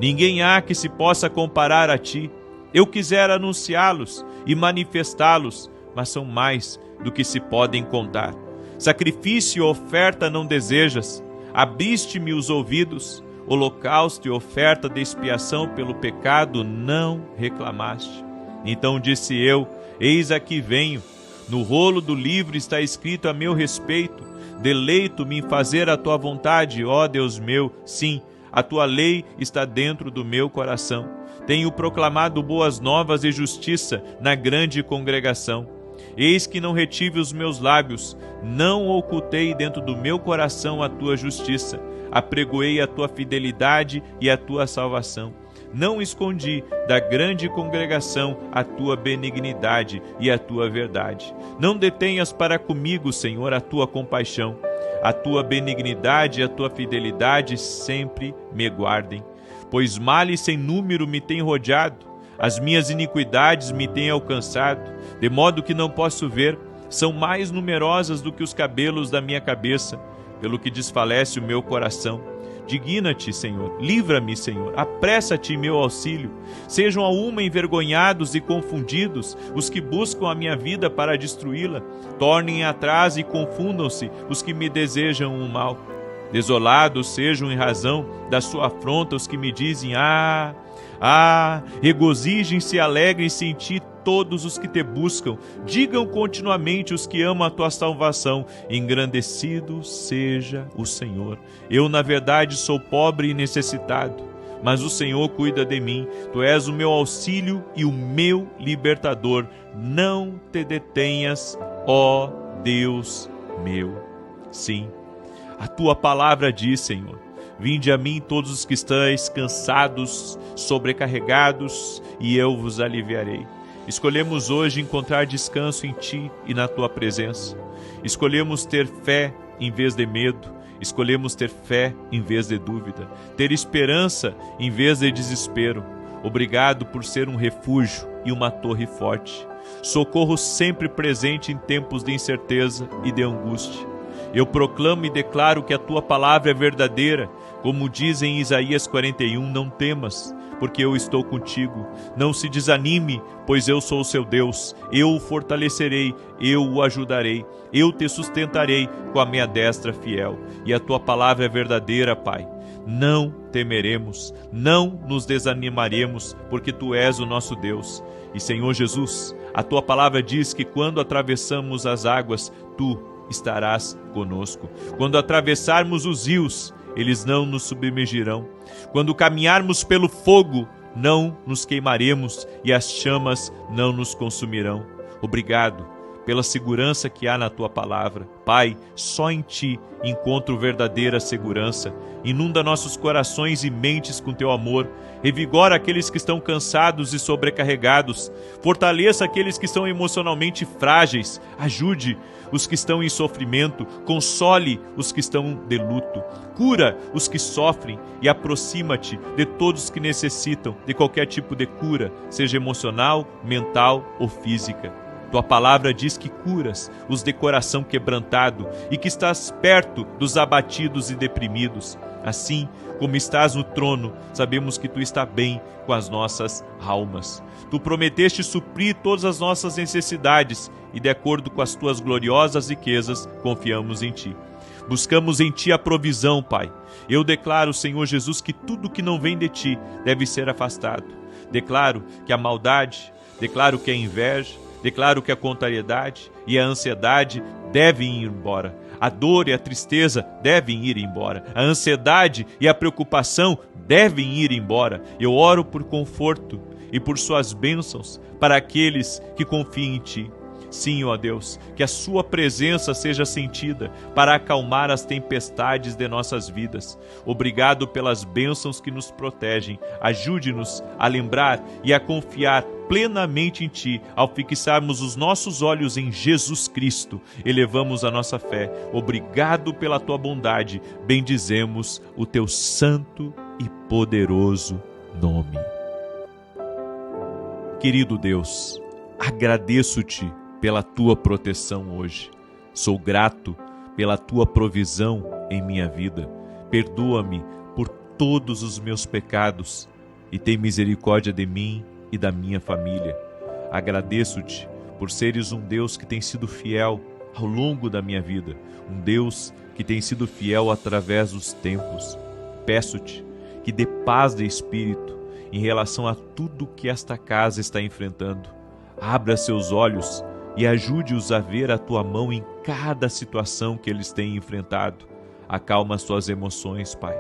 Ninguém há que se possa comparar a ti. Eu quisera anunciá-los e manifestá-los, mas são mais do que se podem contar. Sacrifício e oferta não desejas, abriste-me os ouvidos, holocausto e oferta de expiação pelo pecado não reclamaste. Então disse eu, eis aqui venho, no rolo do livro está escrito a meu respeito, deleito-me em fazer a tua vontade, ó Deus meu, sim, a tua lei está dentro do meu coração. Tenho proclamado boas novas e justiça na grande congregação. Eis que não retive os meus lábios, não ocultei dentro do meu coração a tua justiça, apregoei a tua fidelidade e a tua salvação. Não escondi da grande congregação a tua benignidade e a tua verdade. Não detenhas para comigo, Senhor, a tua compaixão. A tua benignidade e a tua fidelidade sempre me guardem. Pois males sem número me têm rodeado, as minhas iniquidades me têm alcançado, de modo que não posso ver, são mais numerosas do que os cabelos da minha cabeça, pelo que desfalece o meu coração. Digna-te, Senhor, livra-me, Senhor, apressa-te em meu auxílio. Sejam a uma envergonhados e confundidos os que buscam a minha vida para destruí-la. Tornem atrás e confundam-se os que me desejam o mal. Desolados sejam em razão da sua afronta os que me dizem, regozijem-se e alegrem-se em ti todos os que te buscam. Digam continuamente os que amam a tua salvação, engrandecido seja o Senhor. Eu, na verdade, sou pobre e necessitado, mas o Senhor cuida de mim. Tu és o meu auxílio e o meu libertador. Não te detenhas, ó Deus meu. Sim, a tua palavra diz, Senhor, vinde a mim todos os que estáis cansados, sobrecarregados, e eu vos aliviarei. Escolhemos hoje encontrar descanso em ti e na tua presença. Escolhemos ter fé em vez de medo. Escolhemos ter fé em vez de dúvida. Ter esperança em vez de desespero. Obrigado por ser um refúgio e uma torre forte. Socorro sempre presente em tempos de incerteza e de angústia. Eu proclamo e declaro que a tua palavra é verdadeira. Como diz em Isaías 41, não temas, porque eu estou contigo. Não se desanime, pois eu sou o seu Deus. Eu o fortalecerei, eu o ajudarei. Eu te sustentarei com a minha destra fiel. E a tua palavra é verdadeira, Pai. Não temeremos, não nos desanimaremos, porque tu és o nosso Deus. E Senhor Jesus, a tua palavra diz que quando atravessamos as águas, tu estarás conosco. Quando atravessarmos os rios, eles não nos submergirão. Quando caminharmos pelo fogo, não nos queimaremos e as chamas não nos consumirão. Obrigado pela segurança que há na tua palavra. Pai, só em ti encontro verdadeira segurança. Inunda nossos corações e mentes com teu amor. Revigora aqueles que estão cansados e sobrecarregados. Fortaleça aqueles que estão emocionalmente frágeis. Ajude os que estão em sofrimento. Console os que estão de luto. Cura os que sofrem e aproxima-te de todos que necessitam de qualquer tipo de cura, seja emocional, mental ou física. Tua palavra diz que curas os de coração quebrantado e que estás perto dos abatidos e deprimidos. Assim como estás no trono, sabemos que tu estás bem com as nossas almas. Tu prometeste suprir todas as nossas necessidades e, de acordo com as tuas gloriosas riquezas, confiamos em ti. Buscamos em ti a provisão, Pai. Eu declaro, Senhor Jesus, que tudo que não vem de ti deve ser afastado. Declaro que a maldade, declaro que a inveja, declaro que a contrariedade e a ansiedade devem ir embora. A dor e a tristeza devem ir embora. A ansiedade e a preocupação devem ir embora. Eu oro por conforto e por suas bênçãos para aqueles que confiam em ti. Sim, ó Deus, que a sua presença seja sentida para acalmar as tempestades de nossas vidas. Obrigado pelas bênçãos que nos protegem. Ajude-nos a lembrar e a confiar plenamente em Ti, ao fixarmos os nossos olhos em Jesus Cristo, elevamos a nossa fé. Obrigado pela Tua bondade, bendizemos o Teu santo e poderoso nome. Querido Deus, agradeço-Te pela Tua proteção hoje. Sou grato pela Tua provisão em minha vida. Perdoa-me por todos os meus pecados e tem misericórdia de mim e da minha família. Agradeço-Te por seres um Deus que tem sido fiel ao longo da minha vida, um Deus que tem sido fiel através dos tempos. Peço-Te que dê paz de espírito em relação a tudo que esta casa está enfrentando. Abra seus olhos e ajude-os a ver a Tua mão em cada situação que eles têm enfrentado. Acalma suas emoções, Pai.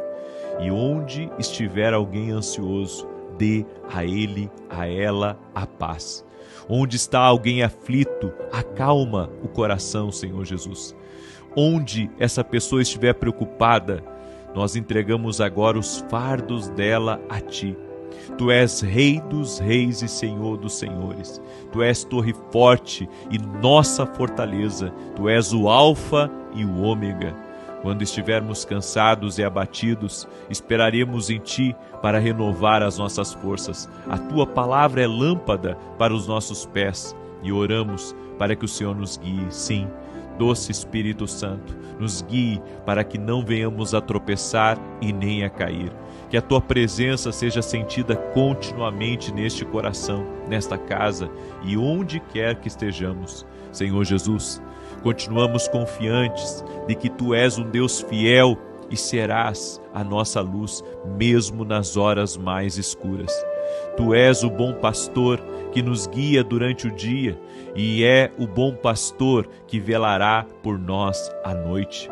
E onde estiver alguém ansioso, dê a ele, a ela, a paz. Onde está alguém aflito, acalma o coração, Senhor Jesus. Onde essa pessoa estiver preocupada, nós entregamos agora os fardos dela a Ti. Tu és Rei dos reis e Senhor dos senhores. Tu és torre forte e nossa fortaleza. Tu és o Alfa e o Ômega. Quando estivermos cansados e abatidos, esperaremos em Ti para renovar as nossas forças. A Tua palavra é lâmpada para os nossos pés e oramos para que o Senhor nos guie. Sim, doce Espírito Santo, nos guie para que não venhamos a tropeçar e nem a cair. Que a Tua presença seja sentida continuamente neste coração, nesta casa e onde quer que estejamos. Senhor Jesus, continuamos confiantes de que Tu és um Deus fiel e serás a nossa luz, mesmo nas horas mais escuras. Tu és o bom pastor que nos guia durante o dia e é o bom pastor que velará por nós à noite.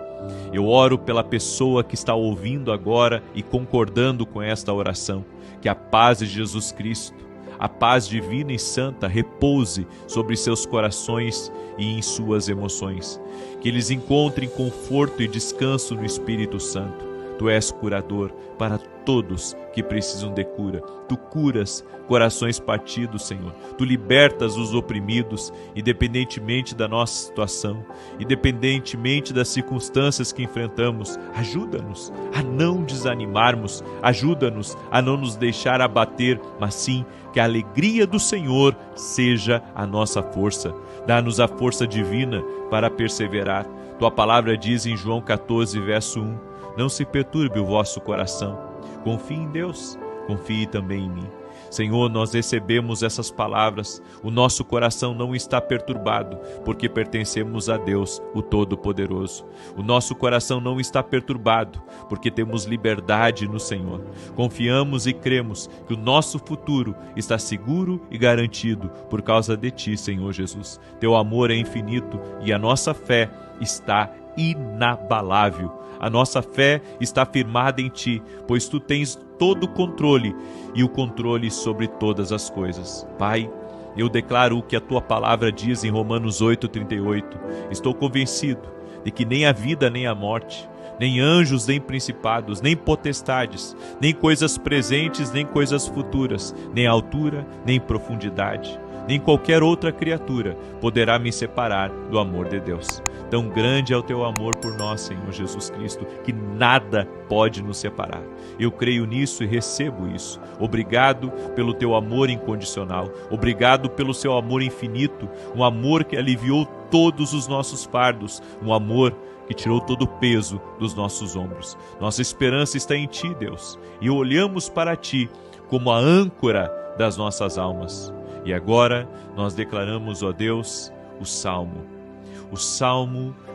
Eu oro pela pessoa que está ouvindo agora e concordando com esta oração, que a paz de Jesus Cristo, a paz divina e santa repouse sobre seus corações e em suas emoções, que eles encontrem conforto e descanso no Espírito Santo. Tu és curador para todos que precisam de cura. Tu curas corações partidos, Senhor. Tu libertas os oprimidos, independentemente da nossa situação, independentemente das circunstâncias que enfrentamos. Ajuda-nos a não desanimarmos, ajuda-nos a não nos deixar abater, mas sim que a alegria do Senhor seja a nossa força. Dá-nos a força divina para perseverar. Tua palavra diz em João 14, verso 1, não se perturbe o vosso coração. Confie em Deus, confie também em mim. Senhor, nós recebemos essas palavras. O nosso coração não está perturbado, porque pertencemos a Deus, o Todo-Poderoso. O nosso coração não está perturbado, porque temos liberdade no Senhor. Confiamos e cremos que o nosso futuro está seguro e garantido por causa de Ti, Senhor Jesus. Teu amor é infinito e a nossa fé está inabalável. A nossa fé está firmada em Ti, pois Tu tens todo o controle e o controle sobre todas as coisas. Pai, eu declaro o que a Tua palavra diz em Romanos 8,38. Estou convencido de que nem a vida nem a morte, nem anjos, nem principados, nem potestades, nem coisas presentes, nem coisas futuras, nem altura, nem profundidade, nem qualquer outra criatura poderá me separar do amor de Deus. Tão grande é o Teu amor por nós, Senhor Jesus Cristo, que nada pode nos separar. Eu creio nisso e recebo isso. Obrigado pelo Teu amor incondicional. Obrigado pelo Seu amor infinito, um amor que aliviou todos os nossos fardos, um amor que tirou todo o peso dos nossos ombros. Nossa esperança está em Ti, Deus, e olhamos para Ti como a âncora das nossas almas. E agora nós declaramos, ó Deus, o Salmo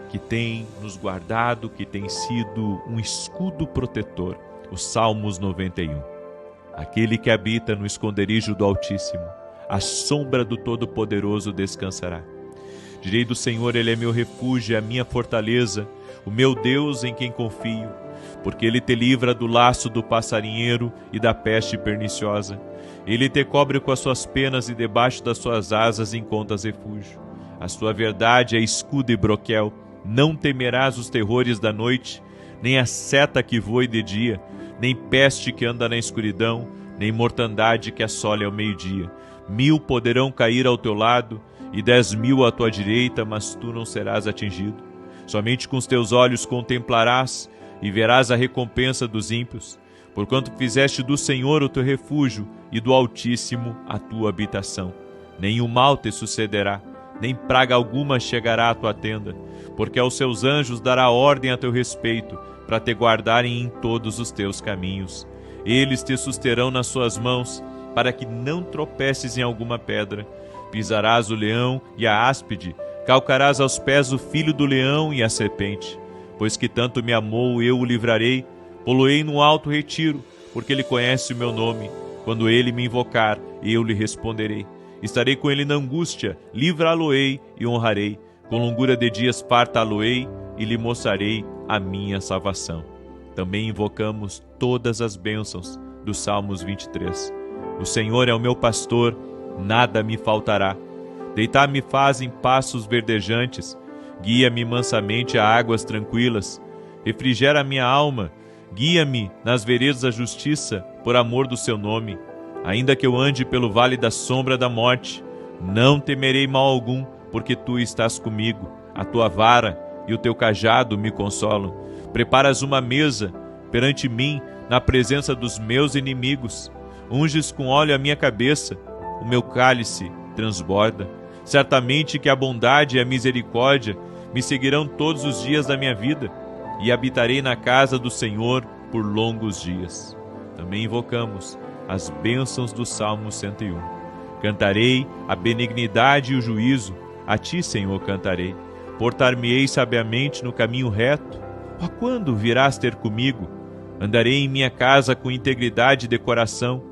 que tem nos guardado, que tem sido um escudo protetor, o Salmos 91. Aquele que habita no esconderijo do Altíssimo, à sombra do Todo-Poderoso descansará. Direi do Senhor, Ele é meu refúgio, é a minha fortaleza, o meu Deus em quem confio, porque Ele te livra do laço do passarinheiro e da peste perniciosa. Ele te cobre com as suas penas e debaixo das suas asas encontras refúgio. A sua verdade é escudo e broquel. Não temerás os terrores da noite, nem a seta que voe de dia, nem peste que anda na escuridão, nem mortandade que assole ao meio-dia. 1000 poderão cair ao teu lado e 10.000 à tua direita, mas tu não serás atingido. Somente com os teus olhos contemplarás e verás a recompensa dos ímpios, porquanto fizeste do Senhor o teu refúgio e do Altíssimo a tua habitação. Nenhum mal te sucederá, nem praga alguma chegará à tua tenda, porque aos seus anjos dará ordem a teu respeito, para te guardarem em todos os teus caminhos. Eles te susterão nas suas mãos, para que não tropeces em alguma pedra. Pisarás o leão e a áspide, calcarás aos pés o filho do leão e a serpente. Pois que tanto me amou, eu o livrarei, pô-lo-ei num alto retiro, porque ele conhece o meu nome. Quando ele me invocar, eu lhe responderei. Estarei com ele na angústia, livrá-lo-ei e honrarei. Com longura de dias fartá-lo-ei e lhe mostrarei a minha salvação. Também invocamos todas as bênçãos dos Salmos 23. O Senhor é o meu pastor, nada me faltará. Deitar-me faz em pastos verdejantes, guia-me mansamente a águas tranquilas. Refrigera a minha alma, guia-me nas veredas da justiça, por amor do seu nome. Ainda que eu ande pelo vale da sombra da morte, não temerei mal algum, porque tu estás comigo. A tua vara e o teu cajado me consolam. Preparas uma mesa perante mim, na presença dos meus inimigos. Unges com óleo a minha cabeça, o meu cálice transborda. Certamente que a bondade e a misericórdia me seguirão todos os dias da minha vida, e habitarei na casa do Senhor por longos dias. Também invocamos as bênçãos do Salmo 101. Cantarei a benignidade e o juízo, a ti, Senhor, cantarei. Portar-me-ei sabiamente no caminho reto. Ó, quando virás ter comigo? Andarei em minha casa com integridade de coração.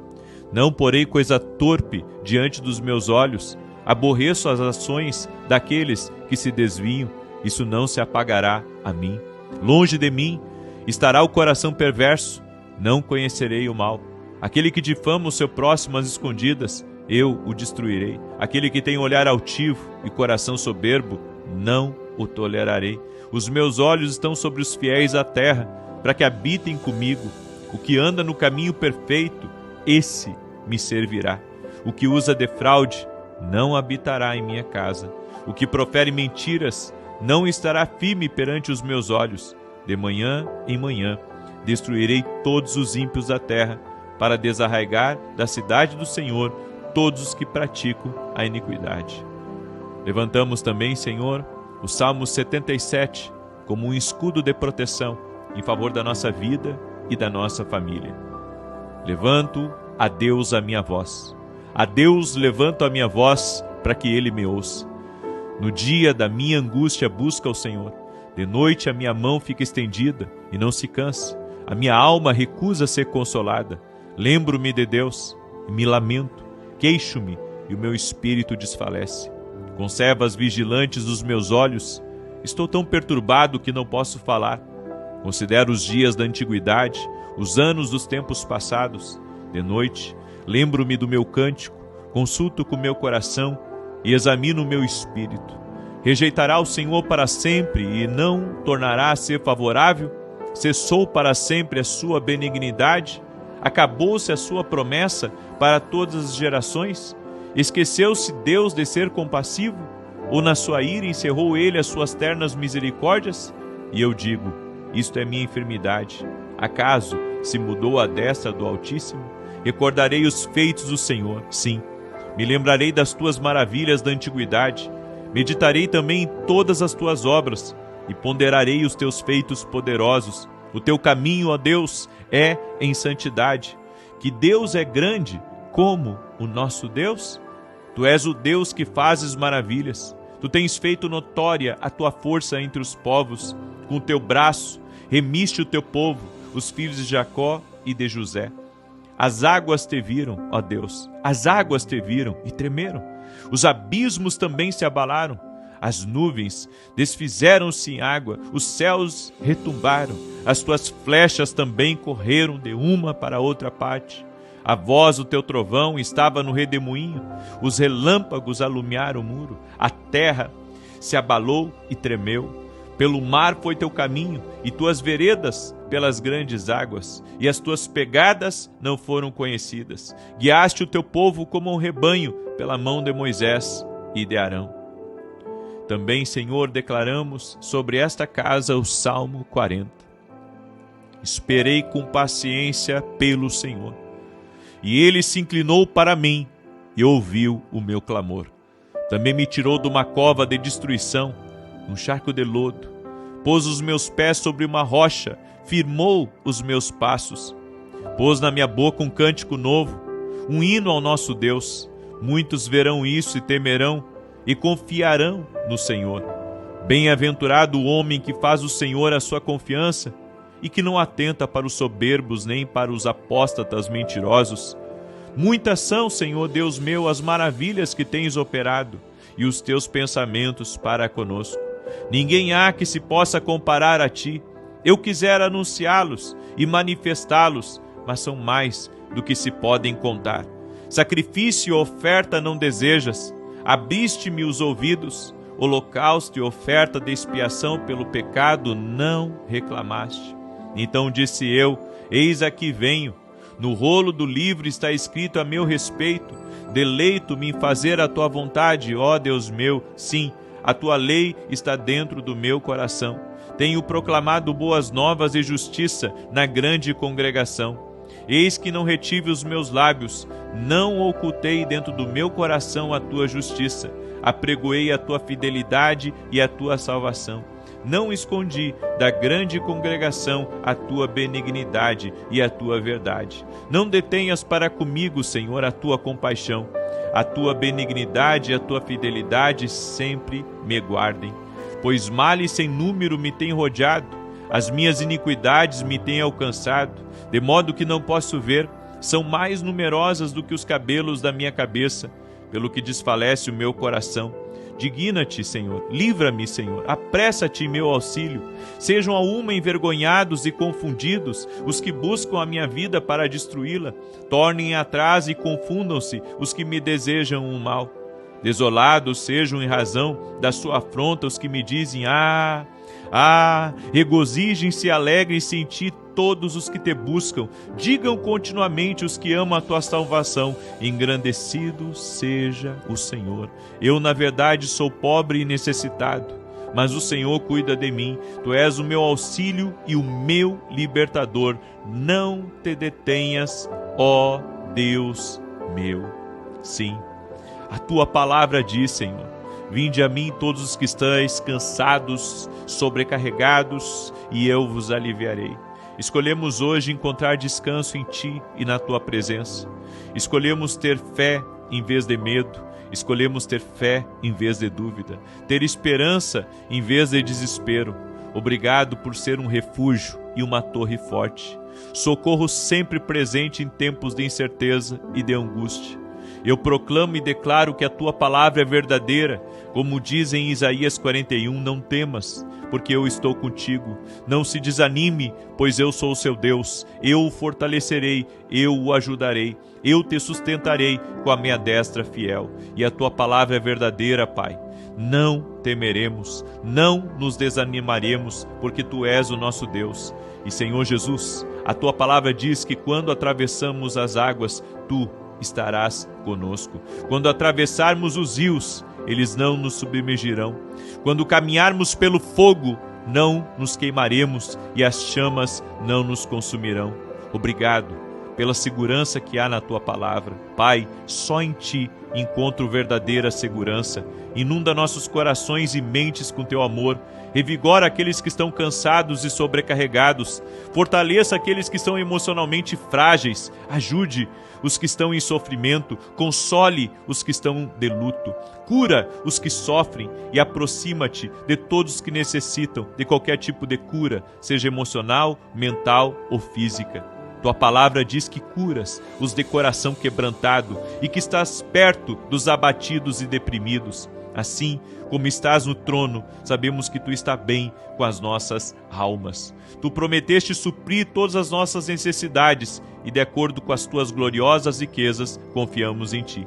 Não porei coisa torpe diante dos meus olhos. Aborreço as ações daqueles que se desviam. Isso não se apagará a mim. Longe de mim estará o coração perverso. Não conhecerei o mal. Aquele que difama o seu próximo às escondidas, eu o destruirei. Aquele que tem olhar altivo e coração soberbo, não o tolerarei. Os meus olhos estão sobre os fiéis à terra, para que habitem comigo. O que anda no caminho perfeito, esse me servirá. O que usa de fraude, não habitará em minha casa. O que profere mentiras, não estará firme perante os meus olhos. De manhã em manhã, destruirei todos os ímpios da terra, para desarraigar da cidade do Senhor todos os que praticam a iniquidade. Levantamos também, Senhor, o Salmo 77 como um escudo de proteção em favor da nossa vida e da nossa família. Levanto a Deus a minha voz. A Deus levanto a minha voz para que Ele me ouça. No dia da minha angústia busca o Senhor. De noite a minha mão fica estendida e não se cansa. A minha alma recusa ser consolada. Lembro-me de Deus e me lamento. Queixo-me e o meu espírito desfalece. Conservas vigilantes dos meus olhos. Estou tão perturbado que não posso falar. Considero os dias da antiguidade, os anos dos tempos passados. De noite, lembro-me do meu cântico, consulto com meu coração e examino o meu espírito. Rejeitará o Senhor para sempre e não tornará a ser favorável? Cessou para sempre a sua benignidade? Acabou-se a sua promessa para todas as gerações? Esqueceu-se Deus de ser compassivo? Ou na sua ira encerrou Ele as suas ternas misericórdias? E eu digo, isto é minha enfermidade. Acaso se mudou a destra do Altíssimo? Recordarei os feitos do Senhor, sim. Me lembrarei das tuas maravilhas da antiguidade. Meditarei também em todas as tuas obras e ponderarei os teus feitos poderosos. O teu caminho, ó Deus, é em santidade. Que Deus é grande como o nosso Deus? Tu és o Deus que fazes maravilhas. Tu tens feito notória a tua força entre os povos. Com o teu braço remiste o teu povo, os filhos de Jacó e de José. As águas te viram, ó Deus, as águas te viram e tremeram. Os abismos também se abalaram. As nuvens desfizeram-se em água, os céus retumbaram. As tuas flechas também correram de uma para outra parte. A voz do teu trovão estava no redemoinho, os relâmpagos alumiaram o muro. A terra se abalou e tremeu. Pelo mar foi teu caminho, e tuas veredas pelas grandes águas, e as tuas pegadas não foram conhecidas. Guiaste o teu povo como um rebanho pela mão de Moisés e de Arão. Também, Senhor, declaramos sobre esta casa o Salmo 40. Esperei com paciência pelo Senhor, e ele se inclinou para mim e ouviu o meu clamor. Também me tirou de uma cova de destruição, um charco de lodo, pôs os meus pés sobre uma rocha, firmou os meus passos, pôs na minha boca um cântico novo, um hino ao nosso Deus. Muitos verão isso e temerão e confiarão no Senhor. Bem-aventurado o homem que faz o Senhor a sua confiança e que não atenta para os soberbos nem para os apóstatas mentirosos. Muitas são, Senhor Deus meu, as maravilhas que tens operado e os teus pensamentos para conosco. Ninguém há que se possa comparar a ti. Eu quisera anunciá-los e manifestá-los, mas são mais do que se podem contar. Sacrifício e oferta não desejas, abriste-me os ouvidos, holocausto e oferta de expiação pelo pecado não reclamaste. Então disse eu, eis aqui venho, no rolo do livro está escrito a meu respeito, deleito-me em fazer a tua vontade, ó Deus meu, sim, a tua lei está dentro do meu coração. Tenho proclamado boas novas e justiça na grande congregação. Eis que não retive os meus lábios, não ocultei dentro do meu coração a tua justiça, apregoei a tua fidelidade e a tua salvação. Não escondi da grande congregação a tua benignidade e a tua verdade. Não detenhas para comigo, Senhor, a tua compaixão. A tua benignidade e a tua fidelidade sempre me guardem. Pois males sem número me têm rodeado, as minhas iniquidades me têm alcançado, de modo que não posso ver, são mais numerosas do que os cabelos da minha cabeça, pelo que desfalece o meu coração. Digna-te, Senhor, livra-me, Senhor, apressa-te em meu auxílio. Sejam a uma envergonhados e confundidos os que buscam a minha vida para destruí-la. Tornem atrás e confundam-se os que me desejam o mal. Desolados sejam em razão da sua afronta os que me dizem, regozijem-se e alegrem-se em ti todos os que te buscam. Digam continuamente os que amam a tua salvação, engrandecido seja o Senhor. Eu, na verdade, sou pobre e necessitado, mas o Senhor cuida de mim. Tu és o meu auxílio e o meu libertador. Não te detenhas, ó Deus meu. Sim, a tua palavra diz, Senhor, vinde a mim todos os que estáis cansados, sobrecarregados, e eu vos aliviarei. Escolhemos hoje encontrar descanso em ti e na tua presença. Escolhemos ter fé em vez de medo. Escolhemos ter fé em vez de dúvida. Ter esperança em vez de desespero. Obrigado por ser um refúgio e uma torre forte. Socorro sempre presente em tempos de incerteza e de angústia. Eu proclamo e declaro que a tua palavra é verdadeira, como diz em Isaías 41, não temas, porque eu estou contigo. Não se desanime, pois eu sou o seu Deus. Eu o fortalecerei, eu o ajudarei, eu te sustentarei com a minha destra fiel. E a tua palavra é verdadeira, Pai. Não temeremos, não nos desanimaremos, porque tu és o nosso Deus. E Senhor Jesus, a tua palavra diz que quando atravessamos as águas, tu estarás conosco. Quando atravessarmos os rios, eles não nos submergirão. Quando caminharmos pelo fogo, não nos queimaremos e as chamas não nos consumirão. Obrigado pela segurança que há na tua palavra. Pai, só em ti encontro verdadeira segurança. Inunda nossos corações e mentes com teu amor. Revigora aqueles que estão cansados e sobrecarregados. Fortaleça aqueles que são emocionalmente frágeis. Ajude os que estão em sofrimento. Console os que estão de luto. Cura os que sofrem e aproxima-te de todos que necessitam de qualquer tipo de cura, seja emocional, mental ou física. Tua palavra diz que curas os de coração quebrantado e que estás perto dos abatidos e deprimidos. Assim como estás no trono, sabemos que tu estás bem com as nossas almas. Tu prometeste suprir todas as nossas necessidades e, de acordo com as tuas gloriosas riquezas, confiamos em ti.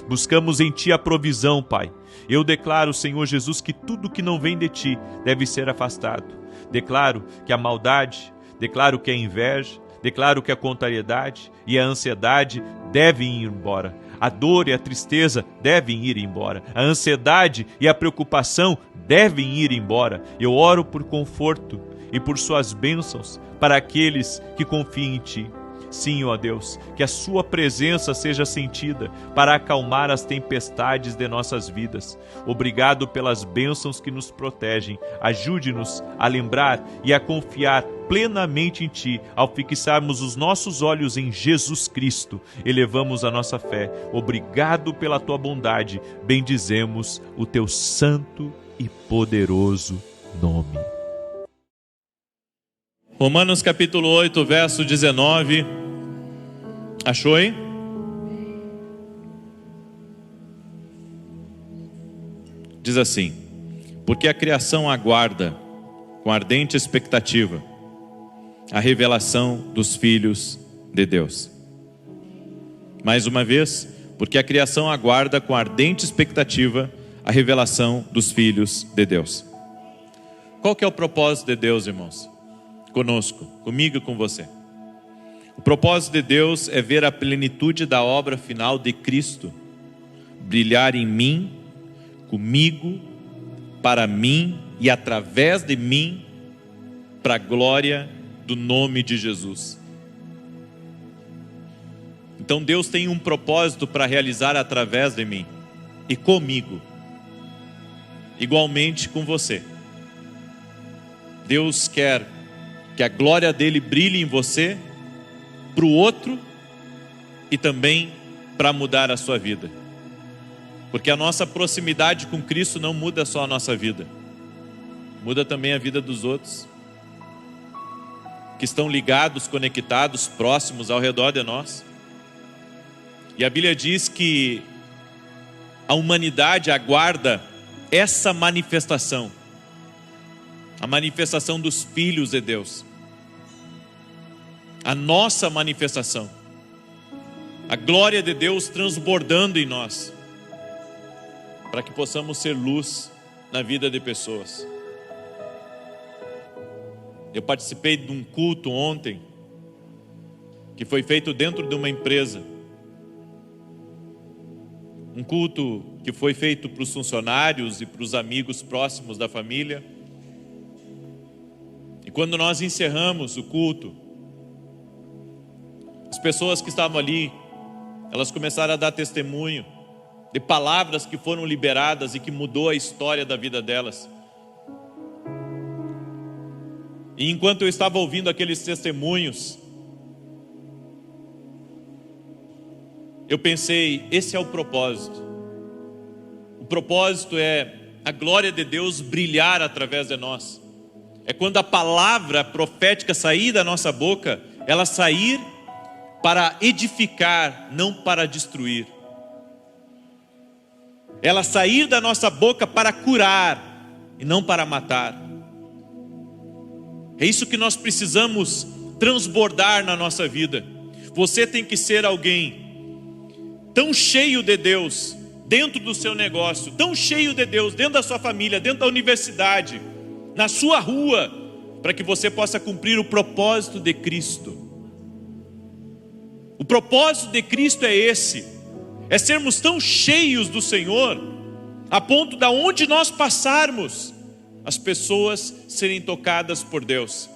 Buscamos em ti a provisão, Pai. Eu declaro, Senhor Jesus, que tudo que não vem de ti deve ser afastado. Declaro que a maldade declaro que a inveja, declaro que a contrariedade e a ansiedade devem ir embora. A dor e a tristeza devem ir embora. A ansiedade e a preocupação devem ir embora. Eu oro por conforto e por suas bênçãos para aqueles que confiam em Ti. Sim, ó Deus, que a Sua presença seja sentida para acalmar as tempestades de nossas vidas. Obrigado pelas bênçãos que nos protegem. Ajude-nos a lembrar e a confiar plenamente em Ti. Ao fixarmos os nossos olhos em Jesus Cristo, elevamos a nossa fé. Obrigado pela Tua bondade. Bendizemos o Teu santo e poderoso nome. Romanos capítulo 8, verso 19. Achou aí? Diz assim: porque a criação aguarda com ardente expectativa a revelação dos filhos de Deus. Mais uma vez, porque a criação aguarda com ardente expectativa a revelação dos filhos de Deus. Qual que é o propósito de Deus, irmãos? Conosco, comigo e com você. O propósito de Deus é ver a plenitude da obra final de Cristo brilhar em mim, comigo, para mim e através de mim, para a glória do nome de Jesus. Então Deus tem um propósito para realizar através de mim e comigo, igualmente com você. Deus quer que a glória dele brilhe em você, para o outro e também para mudar a sua vida. Porque a nossa proximidade com Cristo não muda só a nossa vida, muda também a vida dos outros, que estão ligados, conectados, próximos ao redor de nós. E a Bíblia diz que a humanidade aguarda essa manifestação, a manifestação dos filhos de Deus, a nossa manifestação, a glória de Deus transbordando em nós, para que possamos ser luz na vida de pessoas. Eu participei de um culto ontem, que foi feito dentro de uma empresa, um culto que foi feito para os funcionários e para os amigos próximos da família. E quando nós encerramos o culto, as pessoas que estavam ali, elas começaram a dar testemunho de palavras que foram liberadas e que mudou a história da vida delas. E enquanto eu estava ouvindo aqueles testemunhos, eu pensei, esse é o propósito. O propósito é a glória de Deus brilhar através de nós. É quando a palavra profética sair da nossa boca, ela sair para edificar, não para destruir. Ela sair da nossa boca para curar e não para matar. É isso que nós precisamos transbordar na nossa vida. Você tem que ser alguém tão cheio de Deus dentro do seu negócio, tão cheio de Deus dentro da sua família, dentro da universidade, na sua rua, para que você possa cumprir o propósito de Cristo. O propósito de Cristo é esse, é sermos tão cheios do Senhor, a ponto de onde nós passarmos, as pessoas serem tocadas por Deus.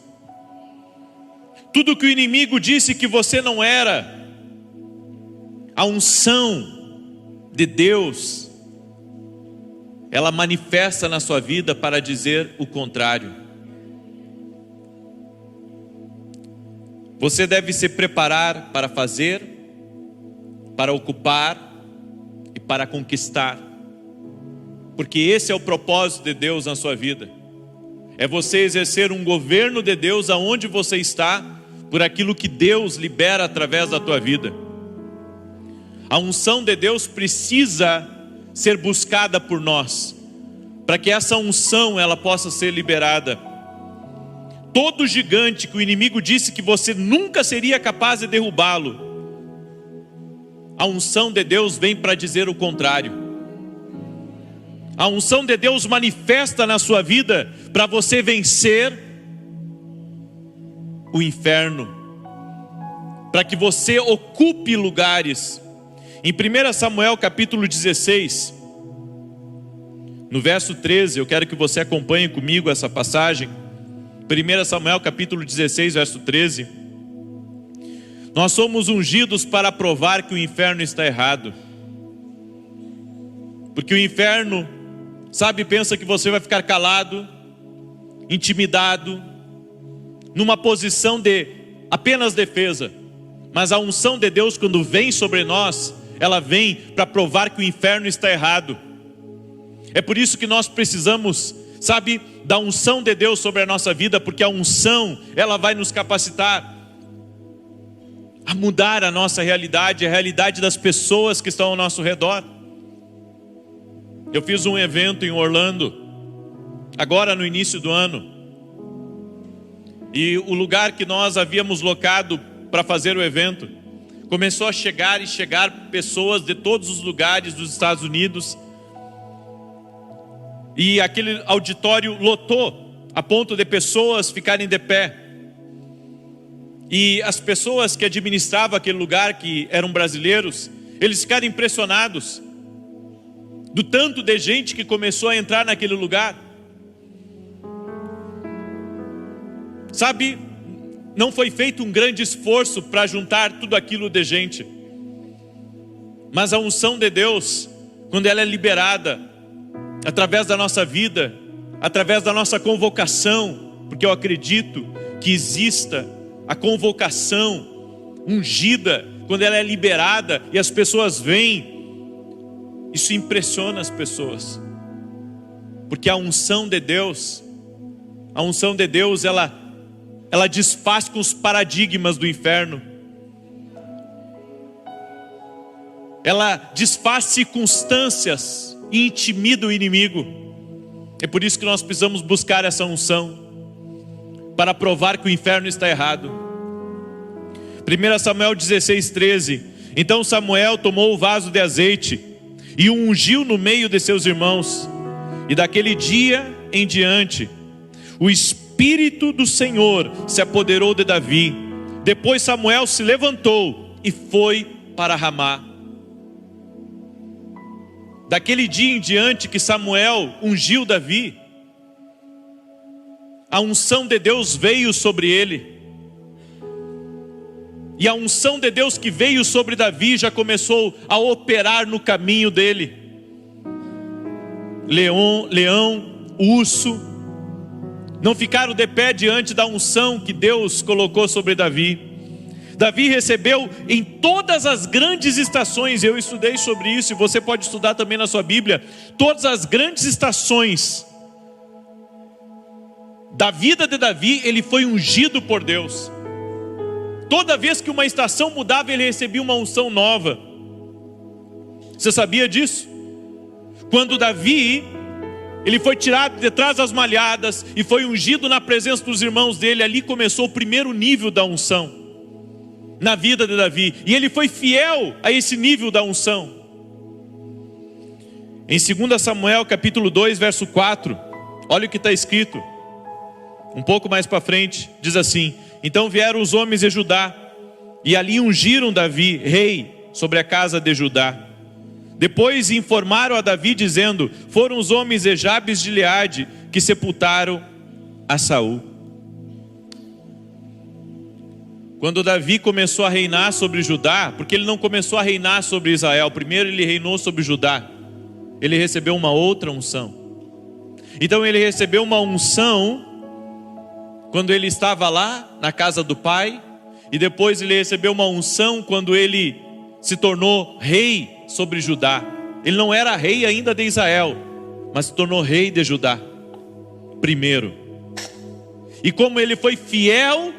Tudo que o inimigo disse que você não era, a unção de Deus, ela manifesta na sua vida para dizer o contrário. Você deve se preparar para fazer, para ocupar e para conquistar, porque esse é o propósito de Deus na sua vida. É você exercer um governo de Deus aonde você está, por aquilo que Deus libera através da tua vida. A unção de Deus precisa ser buscada por nós, para que essa unção ela possa ser liberada. Todo gigante que o inimigo disse que você nunca seria capaz de derrubá-lo, a unção de Deus vem para dizer o contrário. A unção de Deus manifesta na sua vida para você vencer o inferno, para que você ocupe lugares. Em 1 Samuel capítulo 16, no verso 13, eu quero que você acompanhe comigo essa passagem. 1 Samuel capítulo 16, verso 13. Nós somos ungidos para provar que o inferno está errado. Porque o inferno, pensa que você vai ficar calado, intimidado, numa posição de apenas defesa. Mas a unção de Deus, quando vem sobre nós, ela vem para provar que o inferno está errado. É por isso que nós precisamos, da unção de Deus sobre a nossa vida, porque a unção, ela vai nos capacitar a mudar a nossa realidade, a realidade das pessoas que estão ao nosso redor. Eu fiz um evento em Orlando, agora no início do ano, e o lugar que nós havíamos locado para fazer o evento, começou a chegar pessoas de todos os lugares dos Estados Unidos, e aquele auditório lotou, a ponto de pessoas ficarem de pé, e as pessoas que administravam aquele lugar, que eram brasileiros, eles ficaram impressionados, do tanto de gente que começou a entrar naquele lugar. Não foi feito um grande esforço para juntar tudo aquilo de gente, mas a unção de Deus, quando ela é liberada, através da nossa vida, através da nossa convocação, porque eu acredito que exista a convocação ungida, quando ela é liberada e as pessoas vêm, isso impressiona as pessoas, porque a unção de Deus, ela desfaz com os paradigmas do inferno, ela desfaz circunstâncias e intimida o inimigo. É por isso que nós precisamos buscar essa unção, para provar que o inferno está errado. 1 Samuel 16, 13. Então Samuel tomou o vaso de azeite e o ungiu no meio de seus irmãos, e daquele dia em diante o Espírito do Senhor se apoderou de Davi. Depois Samuel se levantou e foi para Ramá. Daquele dia em diante que Samuel ungiu Davi, a unção de Deus veio sobre ele. E a unção de Deus que veio sobre Davi já começou a operar no caminho dele. Leão, urso, não ficaram de pé diante da unção que Deus colocou sobre Davi. Davi recebeu em todas as grandes estações, eu estudei sobre isso, e você pode estudar também na sua Bíblia, todas as grandes estações da vida de Davi, ele foi ungido por Deus. Toda vez que uma estação mudava, ele recebia uma unção nova. Você sabia disso? Quando Davi, ele foi tirado de trás das malhadas e foi ungido na presença dos irmãos dele, ali começou o primeiro nível da unção na vida de Davi, e ele foi fiel a esse nível da unção. Em 2 Samuel capítulo 2, verso 4, olha o que está escrito, um pouco mais para frente, diz assim: então vieram os homens de Judá, e ali ungiram Davi, rei, sobre a casa de Judá. Depois informaram a Davi, dizendo: foram os homens de Jabes de Gileade que sepultaram a Saul. Quando Davi começou a reinar sobre Judá, porque ele não começou a reinar sobre Israel, primeiro ele reinou sobre Judá, ele recebeu uma outra unção. Então ele recebeu uma unção quando ele estava lá na casa do pai, e depois ele recebeu uma unção quando ele se tornou rei sobre Judá. Ele não era rei ainda de Israel, mas se tornou rei de Judá primeiro. E como ele foi fiel,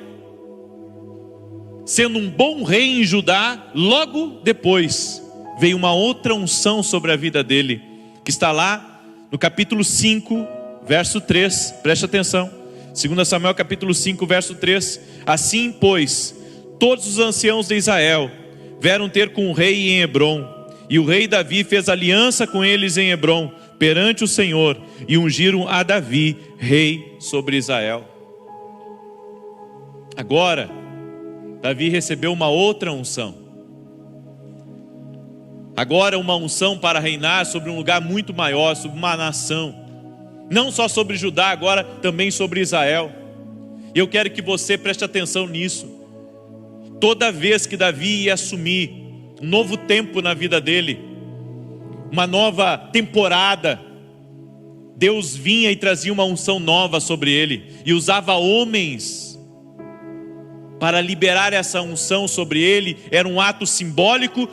sendo um bom rei em Judá, logo depois veio uma outra unção sobre a vida dele, que está lá no capítulo 5, verso 3, preste atenção. 2 Samuel capítulo 5, verso 3. Assim, pois, todos os anciãos de Israel vieram ter com o rei em Hebrom, e o rei Davi fez aliança com eles em Hebrom, perante o Senhor, e ungiram a Davi rei sobre Israel. Agora, Davi recebeu uma outra unção. Agora uma unção para reinar sobre um lugar muito maior, sobre uma nação. Não só sobre Judá, agora também sobre Israel. E eu quero que você preste atenção nisso. Toda vez que Davi ia assumir um novo tempo na vida dele, uma nova temporada, Deus vinha e trazia uma unção nova sobre ele, e usava homens para liberar essa unção sobre ele. Era um ato simbólico,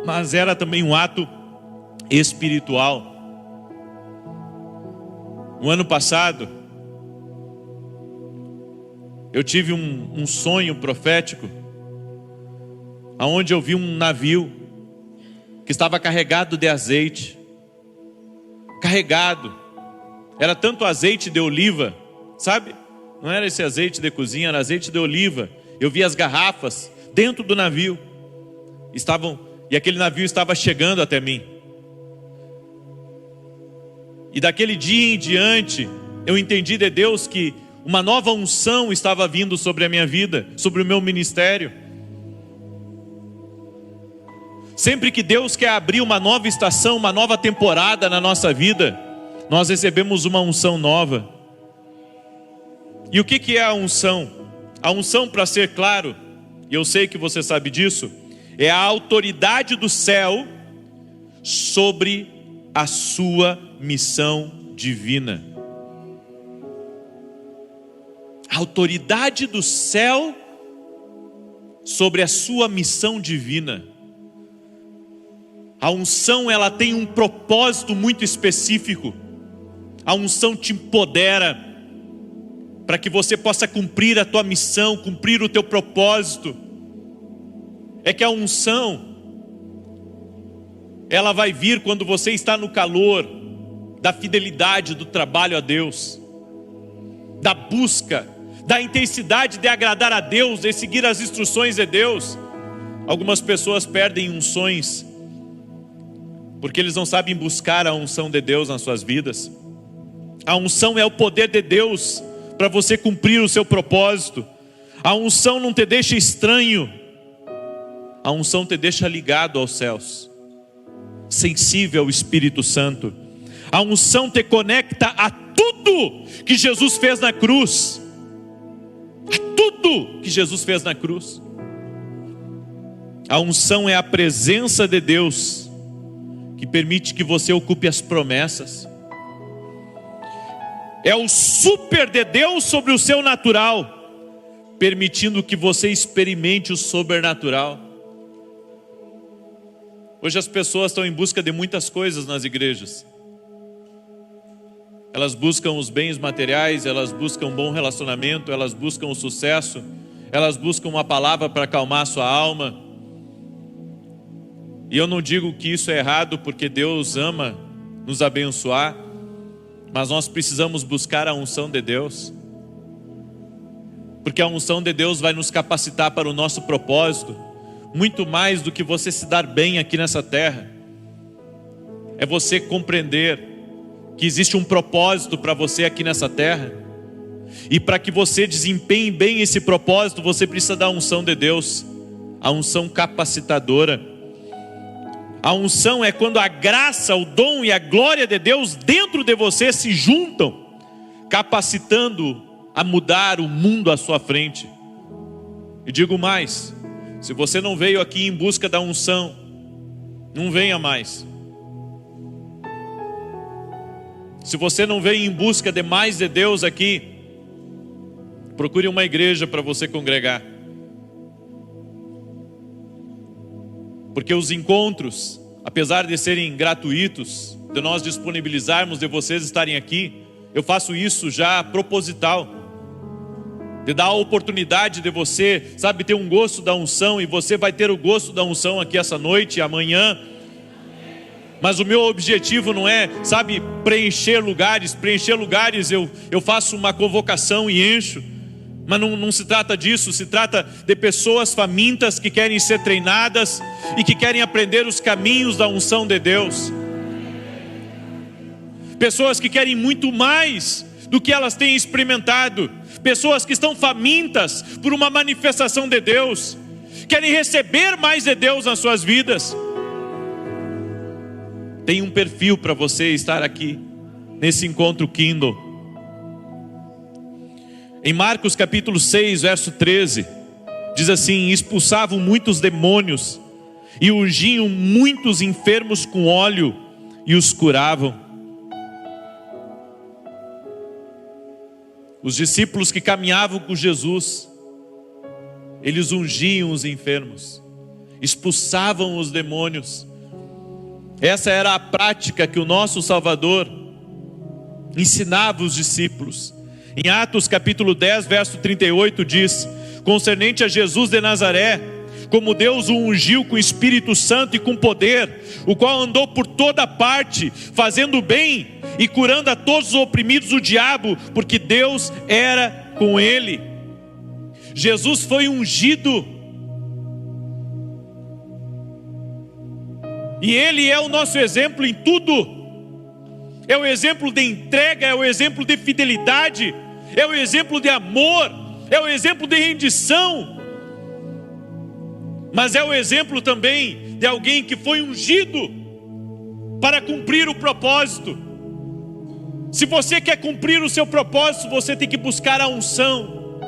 mas era também um ato espiritual. No ano passado, eu tive um sonho profético, onde eu vi um navio que estava carregado de azeite. Carregado. Era tanto azeite de oliva, sabe? Não era esse azeite de cozinha, era azeite de oliva. Eu vi as garrafas dentro do navio. E aquele navio estava chegando até mim. E daquele dia em diante, eu entendi de Deus que uma nova unção estava vindo sobre a minha vida, sobre o meu ministério. Sempre que Deus quer abrir uma nova estação, uma nova temporada na nossa vida, nós recebemos uma unção nova. E o que é a unção? A unção, para ser claro, e eu sei que você sabe disso, é a autoridade do céu sobre a sua missão divina. A autoridade do céu sobre a sua missão divina. A unção, ela tem um propósito muito específico. A unção te empodera para que você possa cumprir a tua missão, cumprir o teu propósito. É que a unção, ela vai vir quando você está no calor da fidelidade do trabalho a Deus, da busca, da intensidade de agradar a Deus, de seguir as instruções de Deus. Algumas pessoas perdem unções porque eles não sabem buscar a unção de Deus nas suas vidas. A unção é o poder de Deus para você cumprir o seu propósito. A unção não te deixa estranho. A unção te deixa ligado aos céus, sensível ao Espírito Santo. A unção te conecta a tudo que Jesus fez na cruz. A tudo que Jesus fez na cruz. A unção é a presença de Deus que permite que você ocupe as promessas. É o super de Deus sobre o seu natural, permitindo que você experimente o sobrenatural. Hoje as pessoas estão em busca de muitas coisas nas igrejas. Elas buscam os bens materiais, elas buscam um bom relacionamento, elas buscam o sucesso, elas buscam uma palavra para acalmar a sua alma. E eu não digo que isso é errado, porque Deus ama nos abençoar, mas nós precisamos buscar a unção de Deus, porque a unção de Deus vai nos capacitar para o nosso propósito, muito mais do que você se dar bem aqui nessa terra. É você compreender que existe um propósito para você aqui nessa terra, e para que você desempenhe bem esse propósito, você precisa da unção de Deus, a unção capacitadora. A unção é quando a graça, o dom e a glória de Deus dentro de você se juntam, capacitando a mudar o mundo à sua frente. E digo mais, se você não veio aqui em busca da unção, não venha mais. Se você não veio em busca de mais de Deus aqui, procure uma igreja para você congregar. Porque os encontros, apesar de serem gratuitos, de nós disponibilizarmos de vocês estarem aqui, eu faço isso já proposital, de dar a oportunidade de você, sabe, ter um gosto da unção, e você vai ter o gosto da unção aqui essa noite, amanhã. Mas o meu objetivo não é, sabe, preencher lugares eu faço uma convocação e encho. Mas não se trata disso, se trata de pessoas famintas que querem ser treinadas e que querem aprender os caminhos da unção de Deus. Pessoas que querem muito mais do que elas têm experimentado. Pessoas que estão famintas por uma manifestação de Deus, querem receber mais de Deus nas suas vidas. Tem um perfil para você estar aqui nesse encontro Kindle. Em Marcos capítulo 6, verso 13, diz assim: expulsavam muitos demônios e ungiam muitos enfermos com óleo e os curavam. Os discípulos que caminhavam com Jesus, eles ungiam os enfermos, expulsavam os demônios. Essa era a prática que o nosso Salvador ensinava os discípulos. Em Atos capítulo 10, verso 38 diz: concernente a Jesus de Nazaré, como Deus o ungiu com Espírito Santo e com poder, o qual andou por toda parte, fazendo bem e curando a todos os oprimidos do diabo, porque Deus era com ele. Jesus foi ungido, e Ele é o nosso exemplo em tudo. É o exemplo de entrega, é o exemplo de fidelidade, é o exemplo de amor, é o exemplo de rendição. Mas é o exemplo também de alguém que foi ungido para cumprir o propósito. Se você quer cumprir o seu propósito, você tem que buscar a unção.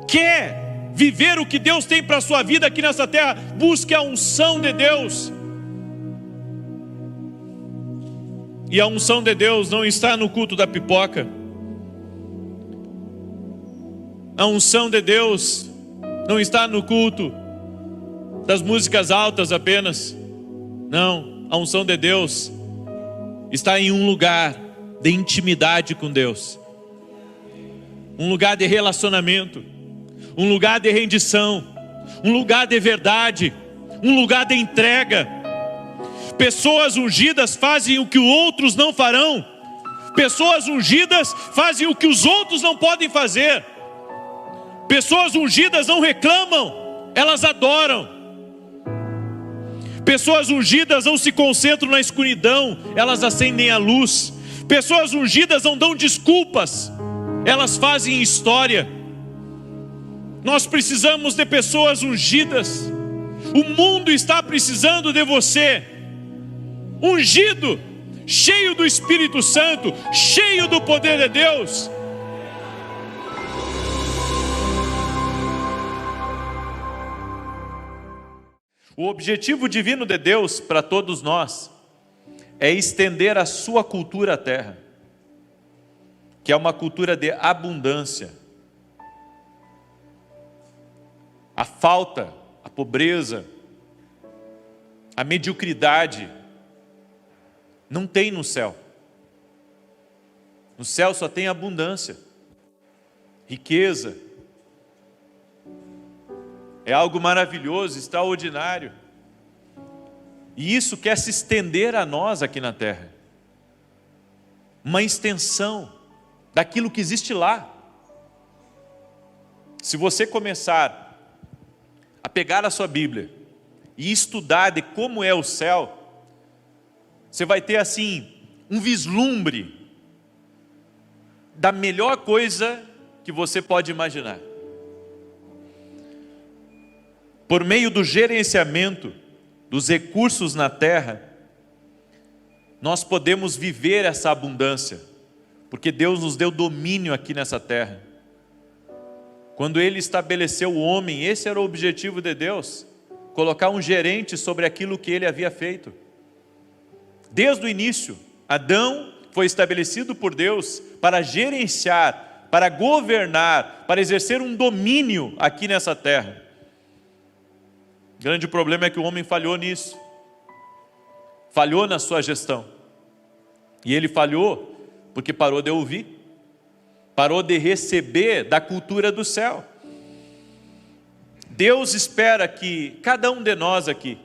Quer viver o que Deus tem para a sua vida aqui nessa terra? Busque a unção de Deus. E a unção de Deus não está no culto da pipoca. A unção de Deus não está no culto das músicas altas apenas. Não, a unção de Deus está em um lugar de intimidade com Deus, um lugar de relacionamento, um lugar de rendição, um lugar de verdade, um lugar de entrega. Pessoas ungidas fazem o que outros não farão. Pessoas ungidas fazem o que os outros não podem fazer. Pessoas ungidas não reclamam, elas adoram. Pessoas ungidas não se concentram na escuridão, elas acendem a luz. Pessoas ungidas não dão desculpas, elas fazem história. Nós precisamos de pessoas ungidas. O mundo está precisando de você, ungido, cheio do Espírito Santo, cheio do poder de Deus. O objetivo divino de Deus para todos nós é estender a sua cultura à terra, que é uma cultura de abundância. A falta, a pobreza, a mediocridade não tem no céu. No céu só tem abundância, riqueza. É algo maravilhoso, extraordinário. E isso quer se estender a nós aqui na terra. Uma extensão daquilo que existe lá. Se você começar a pegar a sua Bíblia e estudar de como é o céu, você vai ter assim um vislumbre da melhor coisa que você pode imaginar. Por meio do gerenciamento dos recursos na terra, nós podemos viver essa abundância, porque Deus nos deu domínio aqui nessa terra. Quando Ele estabeleceu o homem, esse era o objetivo de Deus, colocar um gerente sobre aquilo que Ele havia feito. Desde o início, Adão foi estabelecido por Deus para gerenciar, para governar, para exercer um domínio aqui nessa terra. O grande problema é que o homem falhou nisso, falhou na sua gestão. E ele falhou porque parou de ouvir, parou de receber da cultura do céu. Deus espera que cada um de nós aqui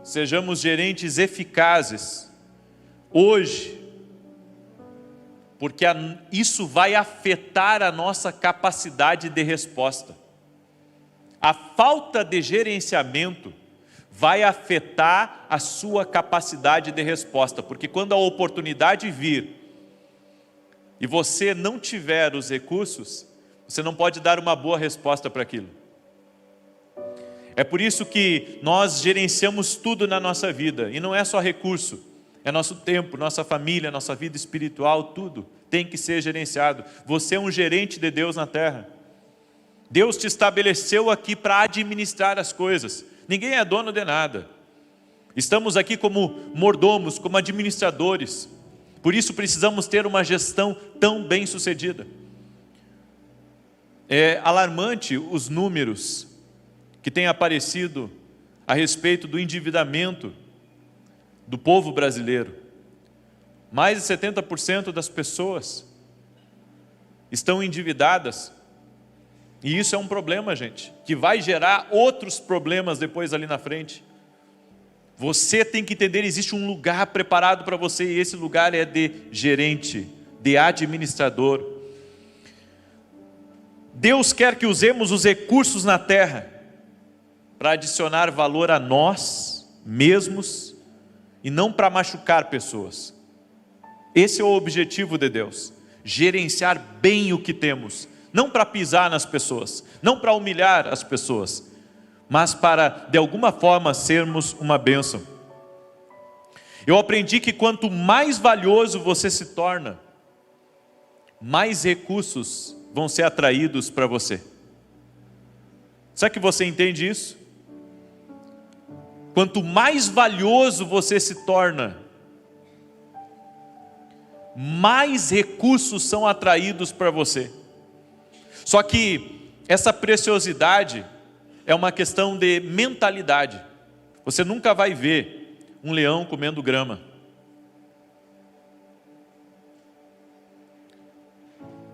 sejamos gerentes eficazes hoje, porque isso vai afetar a nossa capacidade de resposta. A falta de gerenciamento vai afetar a sua capacidade de resposta, porque quando a oportunidade vir, e você não tiver os recursos, você não pode dar uma boa resposta para aquilo. É por isso que nós gerenciamos tudo na nossa vida, e não é só recurso, é nosso tempo, nossa família, nossa vida espiritual, tudo tem que ser gerenciado. Você é um gerente de Deus na terra. Deus te estabeleceu aqui para administrar as coisas. Ninguém é dono de nada. Estamos aqui como mordomos, como administradores. Por isso precisamos ter uma gestão tão bem sucedida. É alarmante os números que têm aparecido a respeito do endividamento do povo brasileiro. Mais de 70% das pessoas estão endividadas. E isso é um problema, gente, que vai gerar outros problemas depois ali na frente. Você tem que entender, existe um lugar preparado para você, e esse lugar é de gerente, de administrador. Deus quer que usemos os recursos na terra para adicionar valor a nós mesmos e não para machucar pessoas. Esse é o objetivo de Deus, gerenciar bem o que temos, não para pisar nas pessoas, não para humilhar as pessoas, mas para, de alguma forma, sermos uma bênção. Eu aprendi que quanto mais valioso você se torna, mais recursos vão ser atraídos para você. Será que você entende isso? Quanto mais valioso você se torna, mais recursos são atraídos para você. Só que essa preciosidade é uma questão de mentalidade. Você nunca vai ver um leão comendo grama,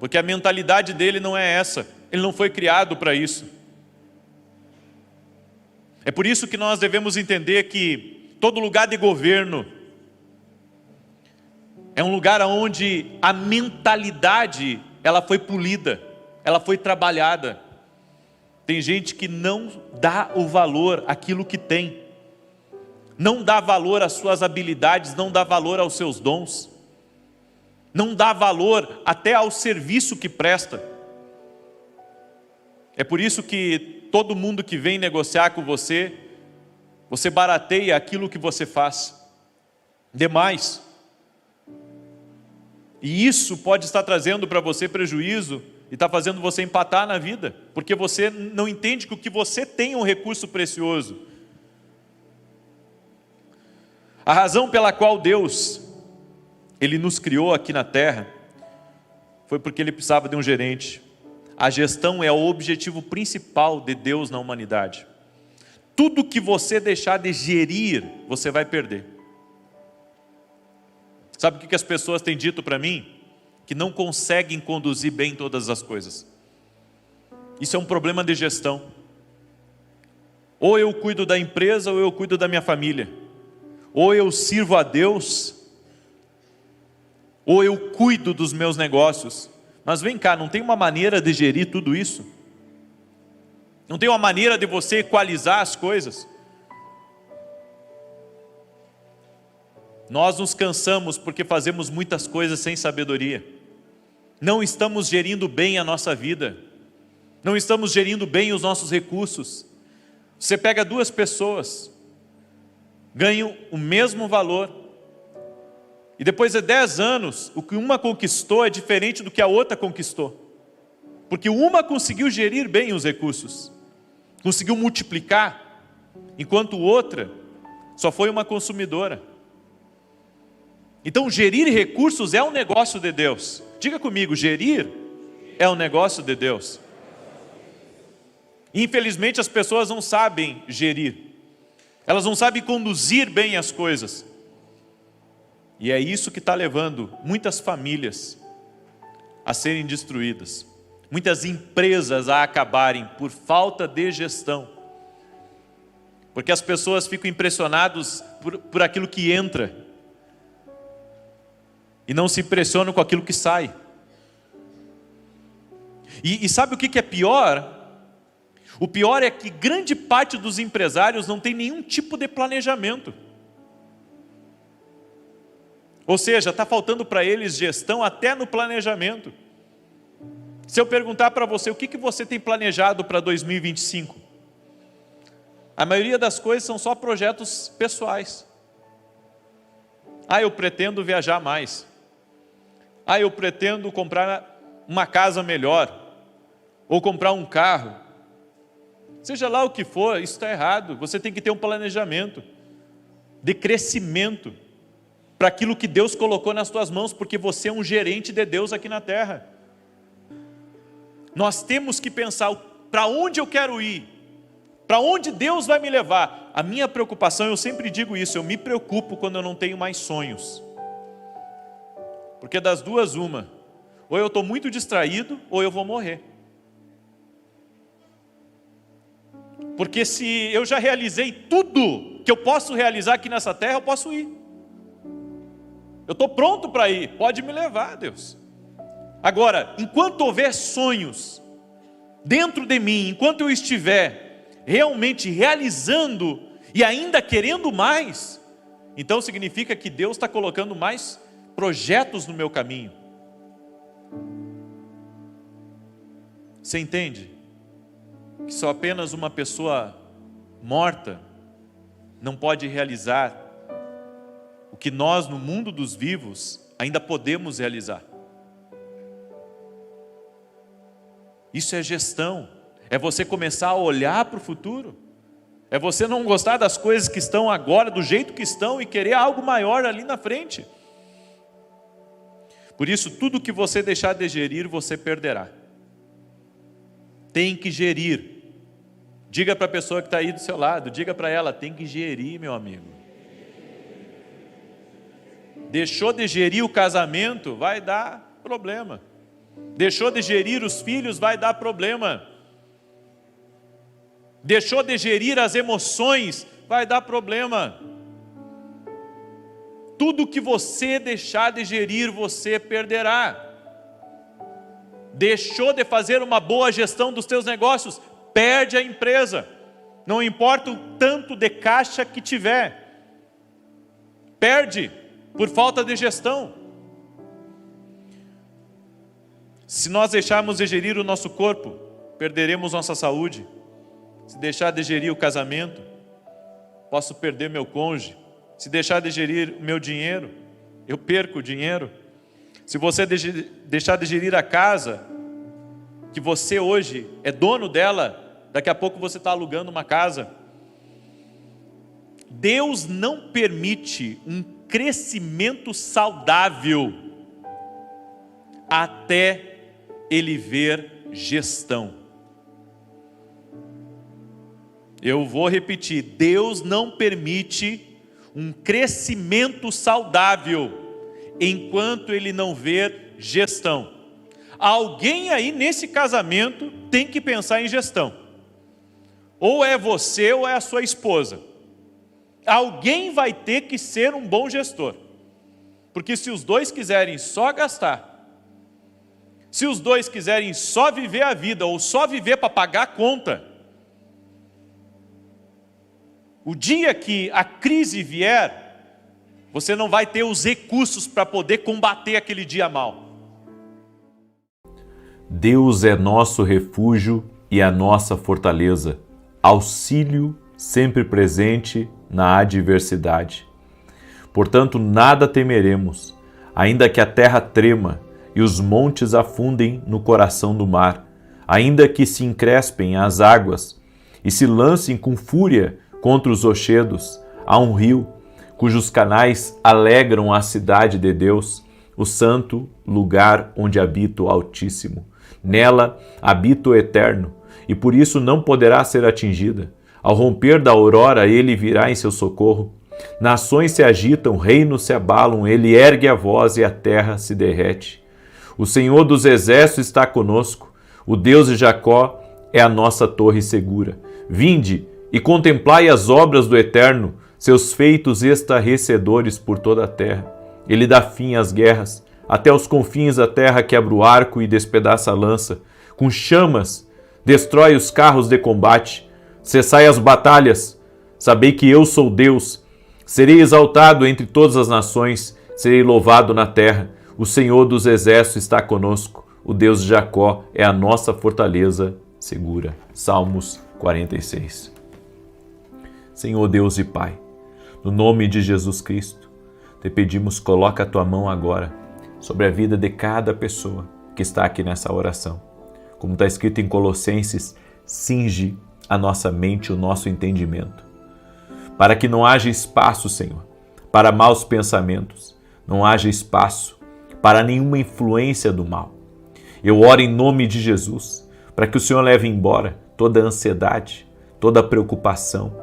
porque a mentalidade dele não é essa. Ele não foi criado para isso. É por isso que nós devemos entender que todo lugar de governo é um lugar onde a mentalidade ela foi polida, ela foi trabalhada. Tem gente que não dá o valor àquilo que tem, não dá valor às suas habilidades, não dá valor aos seus dons, não dá valor até ao serviço que presta. É por isso que todo mundo que vem negociar com você, você barateia aquilo que você faz demais. E isso pode estar trazendo para você prejuízo e está fazendo você empatar na vida, porque você não entende que o que você tem é um recurso precioso. A razão pela qual Deus, Ele nos criou aqui na terra, foi porque Ele precisava de um gerente. A gestão é o objetivo principal de Deus na humanidade. Tudo que você deixar de gerir, você vai perder. Sabe o que as pessoas têm dito para mim? Que não conseguem conduzir bem todas as coisas. Isso é um problema de gestão. Ou eu cuido da empresa, ou eu cuido da minha família. Ou eu sirvo a Deus, ou eu cuido dos meus negócios. Mas vem cá, não tem uma maneira de gerir tudo isso? Não tem uma maneira de você equalizar as coisas? Nós nos cansamos porque fazemos muitas coisas sem sabedoria. Não estamos gerindo bem a nossa vida. Não estamos gerindo bem os nossos recursos. Você pega duas pessoas, ganham o mesmo valor, e depois de 10 anos, o que uma conquistou é diferente do que a outra conquistou. Porque uma conseguiu gerir bem os recursos, conseguiu multiplicar, enquanto outra só foi uma consumidora. Então, gerir recursos é um negócio de Deus. Diga comigo, gerir é um negócio de Deus. Infelizmente, as pessoas não sabem gerir. Elas não sabem conduzir bem as coisas. E é isso que está levando muitas famílias a serem destruídas. Muitas empresas a acabarem por falta de gestão. Porque as pessoas ficam impressionadas por aquilo que entra. E não se impressionam com aquilo que sai. E sabe o que é pior? O pior é que grande parte dos empresários não tem nenhum tipo de planejamento. Ou seja, está faltando para eles gestão até no planejamento. Se eu perguntar para você, o que você tem planejado para 2025? A maioria das coisas são só projetos pessoais. Eu pretendo viajar mais. Eu pretendo comprar uma casa melhor. Ou comprar um carro. Seja lá o que for, isso está errado. Você tem que ter um planejamento de crescimento para aquilo que Deus colocou nas tuas mãos, porque você é um gerente de Deus aqui na terra. Nós temos que pensar para onde eu quero ir, para onde Deus vai me levar. A minha preocupação, eu sempre digo isso, eu me preocupo quando eu não tenho mais sonhos. Porque das duas, uma, ou eu estou muito distraído, ou eu vou morrer. Porque se eu já realizei tudo que eu posso realizar aqui nessa terra, eu posso ir. Eu estou pronto para ir, pode me levar, Deus. Agora, enquanto houver sonhos dentro de mim, enquanto eu estiver realmente realizando e ainda querendo mais, então significa que Deus está colocando mais projetos no meu caminho. Você entende? Que só apenas uma pessoa morta não pode realizar o que nós no mundo dos vivos ainda podemos realizar. Isso é gestão, é você começar a olhar para o futuro, é você não gostar das coisas que estão agora, do jeito que estão, e querer algo maior ali na frente. Por isso, tudo que você deixar de gerir, você perderá. Tem que gerir. Diga para a pessoa que está aí do seu lado, diga para ela, tem que gerir, meu amigo. Deixou de gerir o casamento, vai dar problema. Deixou de gerir os filhos, vai dar problema. Deixou de gerir as emoções, vai dar problema. Tudo que você deixar de gerir, você perderá. Deixou de fazer uma boa gestão dos teus negócios, perde a empresa. Não importa o tanto de caixa que tiver, perde por falta de gestão. Se nós deixarmos de gerir o nosso corpo, perderemos nossa saúde. Se deixar de gerir o casamento, posso perder meu cônjuge. Se deixar de gerir o meu dinheiro, eu perco o dinheiro. Se você deixar de gerir a casa, que você hoje é dono dela, daqui a pouco você está alugando uma casa. Deus não permite um crescimento saudável até Ele ver gestão. Eu vou repetir, Deus não permite um crescimento saudável enquanto Ele não ver gestão. Alguém aí nesse casamento tem que pensar em gestão. Ou é você ou é a sua esposa. Alguém vai ter que ser um bom gestor. Porque se os dois quiserem só gastar, se os dois quiserem só viver a vida ou só viver para pagar a conta, o dia que a crise vier, você não vai ter os recursos para poder combater aquele dia mal. Deus é nosso refúgio e a nossa fortaleza, auxílio sempre presente na adversidade. Portanto, nada temeremos, ainda que a terra trema e os montes afundem no coração do mar, ainda que se encrespem as águas e se lancem com fúria contra os rochedos. Há um rio, cujos canais alegram a cidade de Deus, o santo lugar onde habita o Altíssimo. Nela habita o Eterno, e por isso não poderá ser atingida. Ao romper da aurora, ele virá em seu socorro. Nações se agitam, reinos se abalam, ele ergue a voz e a terra se derrete. O Senhor dos exércitos está conosco, o Deus de Jacó é a nossa torre segura. Vinde e contemplai as obras do Eterno, seus feitos estarrecedores por toda a terra. Ele dá fim às guerras, até os confins da terra quebra o arco e despedaça a lança. Com chamas, destrói os carros de combate. Cessai as batalhas, sabei que eu sou Deus. Serei exaltado entre todas as nações, serei louvado na terra. O Senhor dos exércitos está conosco. O Deus de Jacó é a nossa fortaleza segura. Salmos 46. Senhor Deus e Pai, no nome de Jesus Cristo, te pedimos, coloca a tua mão agora sobre a vida de cada pessoa que está aqui nessa oração. Como está escrito em Colossenses, cinge a nossa mente, o nosso entendimento, para que não haja espaço, Senhor, para maus pensamentos, não haja espaço para nenhuma influência do mal. Eu oro em nome de Jesus, para que o Senhor leve embora toda a ansiedade, toda a preocupação,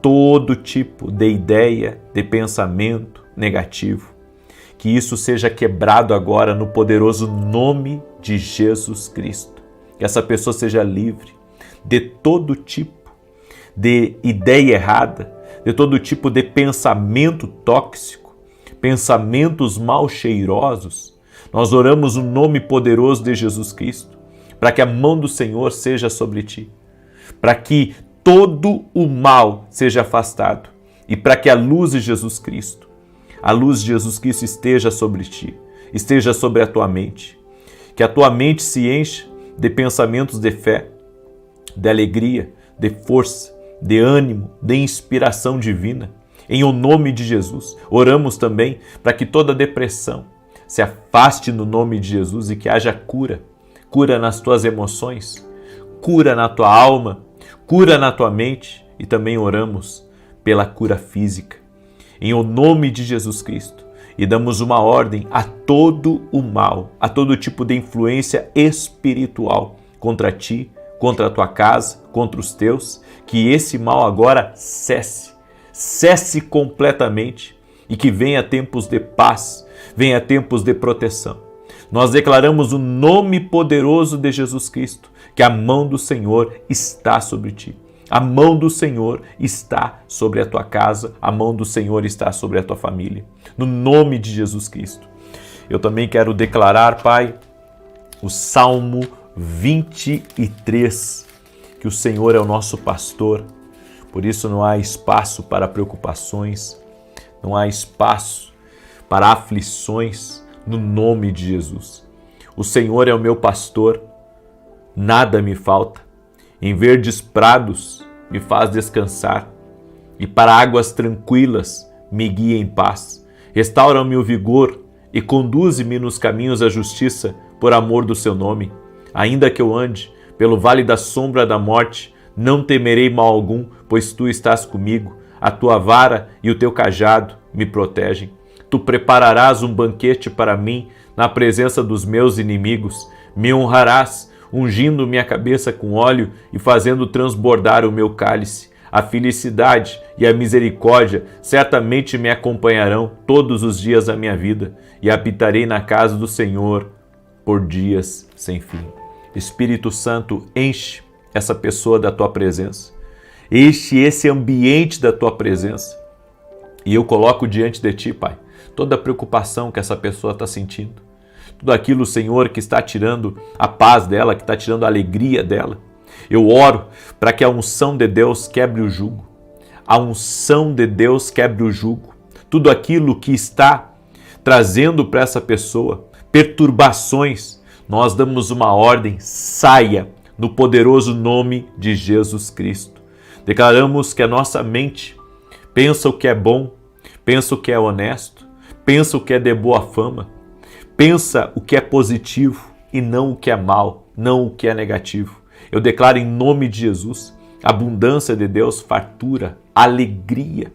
todo tipo de ideia, de pensamento negativo. Que isso seja quebrado agora no poderoso nome de Jesus Cristo. Que essa pessoa seja livre de todo tipo de ideia errada, de todo tipo de pensamento tóxico, pensamentos mal cheirosos. Nós oramos o nome poderoso de Jesus Cristo, para que a mão do Senhor seja sobre ti, para que todo o mal seja afastado e para que a luz de Jesus Cristo, a luz de Jesus Cristo esteja sobre ti, esteja sobre a tua mente, que a tua mente se encha de pensamentos de fé, de alegria, de força, de ânimo, de inspiração divina. Em o nome de Jesus, oramos também para que toda depressão se afaste no nome de Jesus e que haja cura, cura nas tuas emoções, cura na tua alma, cura na tua mente, e também oramos pela cura física. Em o nome de Jesus Cristo, e damos uma ordem a todo o mal, a todo tipo de influência espiritual contra ti, contra a tua casa, contra os teus, que esse mal agora cesse completamente e que venha tempos de paz, venha tempos de proteção. Nós declaramos o nome poderoso de Jesus Cristo, que a mão do Senhor está sobre ti. A mão do Senhor está sobre a tua casa, a mão do Senhor está sobre a tua família. No nome de Jesus Cristo. Eu também quero declarar, Pai, o Salmo 23, que o Senhor é o nosso pastor, por isso não há espaço para preocupações, não há espaço para aflições, no nome de Jesus. O Senhor é o meu pastor, nada me falta. Em verdes prados me faz descansar, e para águas tranquilas me guia em paz. Restaura-me o vigor e conduze-me nos caminhos da justiça, por amor do seu nome. Ainda que eu ande pelo vale da sombra da morte, não temerei mal algum, pois tu estás comigo. A tua vara e o teu cajado me protegem. Tu prepararás um banquete para mim na presença dos meus inimigos. Me honrarás, ungindo minha cabeça com óleo e fazendo transbordar o meu cálice. A felicidade e a misericórdia certamente me acompanharão todos os dias da minha vida, e habitarei na casa do Senhor por dias sem fim. Espírito Santo, enche essa pessoa da tua presença, enche esse ambiente da tua presença, e eu coloco diante de ti, Pai, toda a preocupação que essa pessoa está sentindo, tudo aquilo, Senhor, que está tirando a paz dela, que está tirando a alegria dela. Eu oro para que a unção de Deus quebre o jugo. A unção de Deus quebre o jugo. Tudo aquilo que está trazendo para essa pessoa perturbações, nós damos uma ordem, saia no poderoso nome de Jesus Cristo. Declaramos que a nossa mente pensa o que é bom, pensa o que é honesto, pensa o que é de boa fama, pensa o que é positivo e não o que é mal, não o que é negativo. Eu declaro em nome de Jesus, abundância de Deus, fartura, alegria.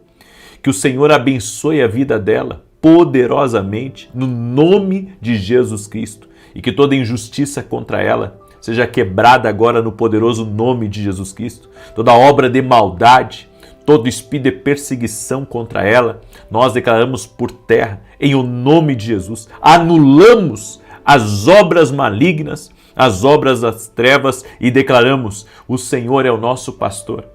Que o Senhor abençoe a vida dela poderosamente no nome de Jesus Cristo. E que toda injustiça contra ela seja quebrada agora no poderoso nome de Jesus Cristo. Toda obra de maldade, todo espírito de perseguição contra ela, nós declaramos por terra, em o nome de Jesus. Anulamos as obras malignas, as obras das trevas e declaramos: o Senhor é o nosso pastor.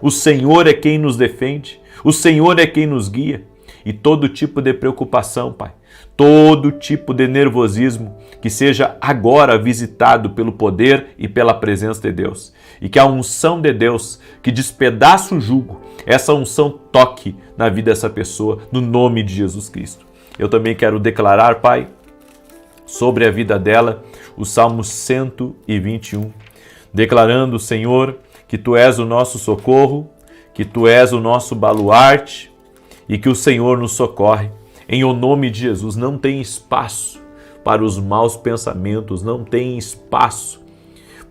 O Senhor é quem nos defende. O Senhor é quem nos guia. E todo tipo de preocupação, Pai, todo tipo de nervosismo, que seja agora visitado pelo poder e pela presença de Deus. E que a unção de Deus, que despedaça o jugo, essa unção toque na vida dessa pessoa, no nome de Jesus Cristo. eu também quero declarar, Pai, sobre a vida dela, o Salmo 121, declarando, Senhor, que Tu és o nosso socorro, que Tu és o nosso baluarte e que o Senhor nos socorre. Em o nome de Jesus, não tem espaço para os maus pensamentos, não tem espaço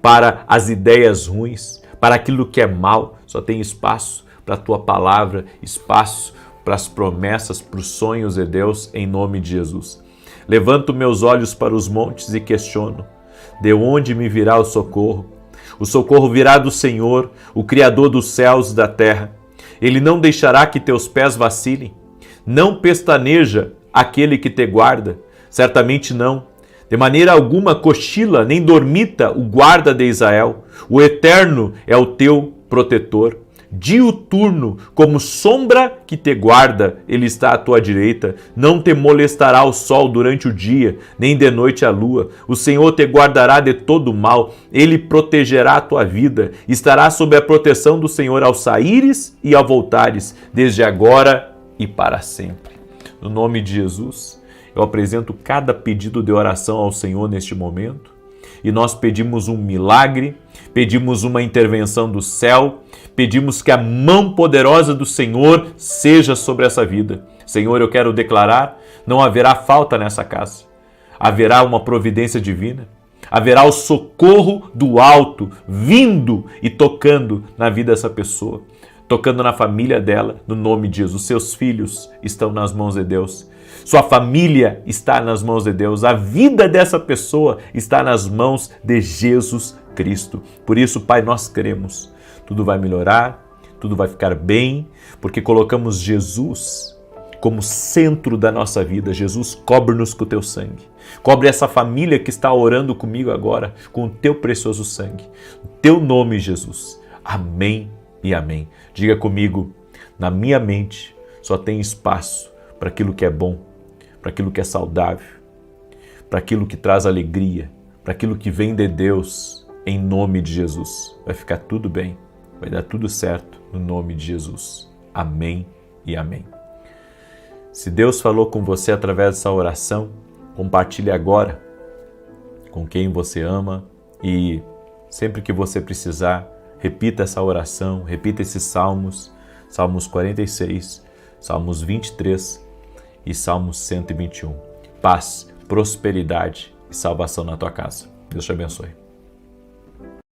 para as ideias ruins, para aquilo que é mal, só tem espaço para a Tua palavra, espaço para as promessas, para os sonhos de Deus, em nome de Jesus. Levanto meus olhos para os montes e questiono, de onde me virá o socorro? O socorro virá do Senhor, o Criador dos céus e da terra. Ele não deixará que teus pés vacilem. Não pestaneja aquele que te guarda, certamente não. De maneira alguma cochila, nem dormita o guarda de Israel. O Eterno é o teu protetor. Diuturno, como sombra que te guarda, ele está à tua direita. Não te molestará o sol durante o dia, nem de noite a lua. O Senhor te guardará de todo mal, ele protegerá a tua vida. Estará sob a proteção do Senhor ao saíres e ao voltares, desde agora e para sempre. No nome de Jesus, eu apresento cada pedido de oração ao Senhor neste momento. E nós pedimos um milagre, pedimos uma intervenção do céu, pedimos que a mão poderosa do Senhor seja sobre essa vida. Senhor, eu quero declarar, não haverá falta nessa casa. Haverá uma providência divina, haverá o socorro do alto vindo e tocando na vida dessa pessoa, tocando na família dela, no nome de Jesus. Seus filhos estão nas mãos de Deus. Sua família está nas mãos de Deus. A vida dessa pessoa está nas mãos de Jesus Cristo. Por isso, Pai, nós cremos. Tudo vai melhorar, tudo vai ficar bem, porque colocamos Jesus como centro da nossa vida. Jesus, cobre-nos com o teu sangue. Cobre essa família que está orando comigo agora com o teu precioso sangue. No teu nome, Jesus. Amém e amém. Diga comigo, na minha mente só tem espaço para aquilo que é bom, para aquilo que é saudável, para aquilo que traz alegria, para aquilo que vem de Deus, em nome de Jesus. Vai ficar tudo bem, vai dar tudo certo no nome de Jesus. Amém e amém. Se Deus falou com você através dessa oração, compartilhe agora com quem você ama e sempre que você precisar, repita essa oração, repita esses salmos, Salmos 46, Salmos 23 e Salmos 121. Paz, prosperidade e salvação na tua casa. Deus te abençoe.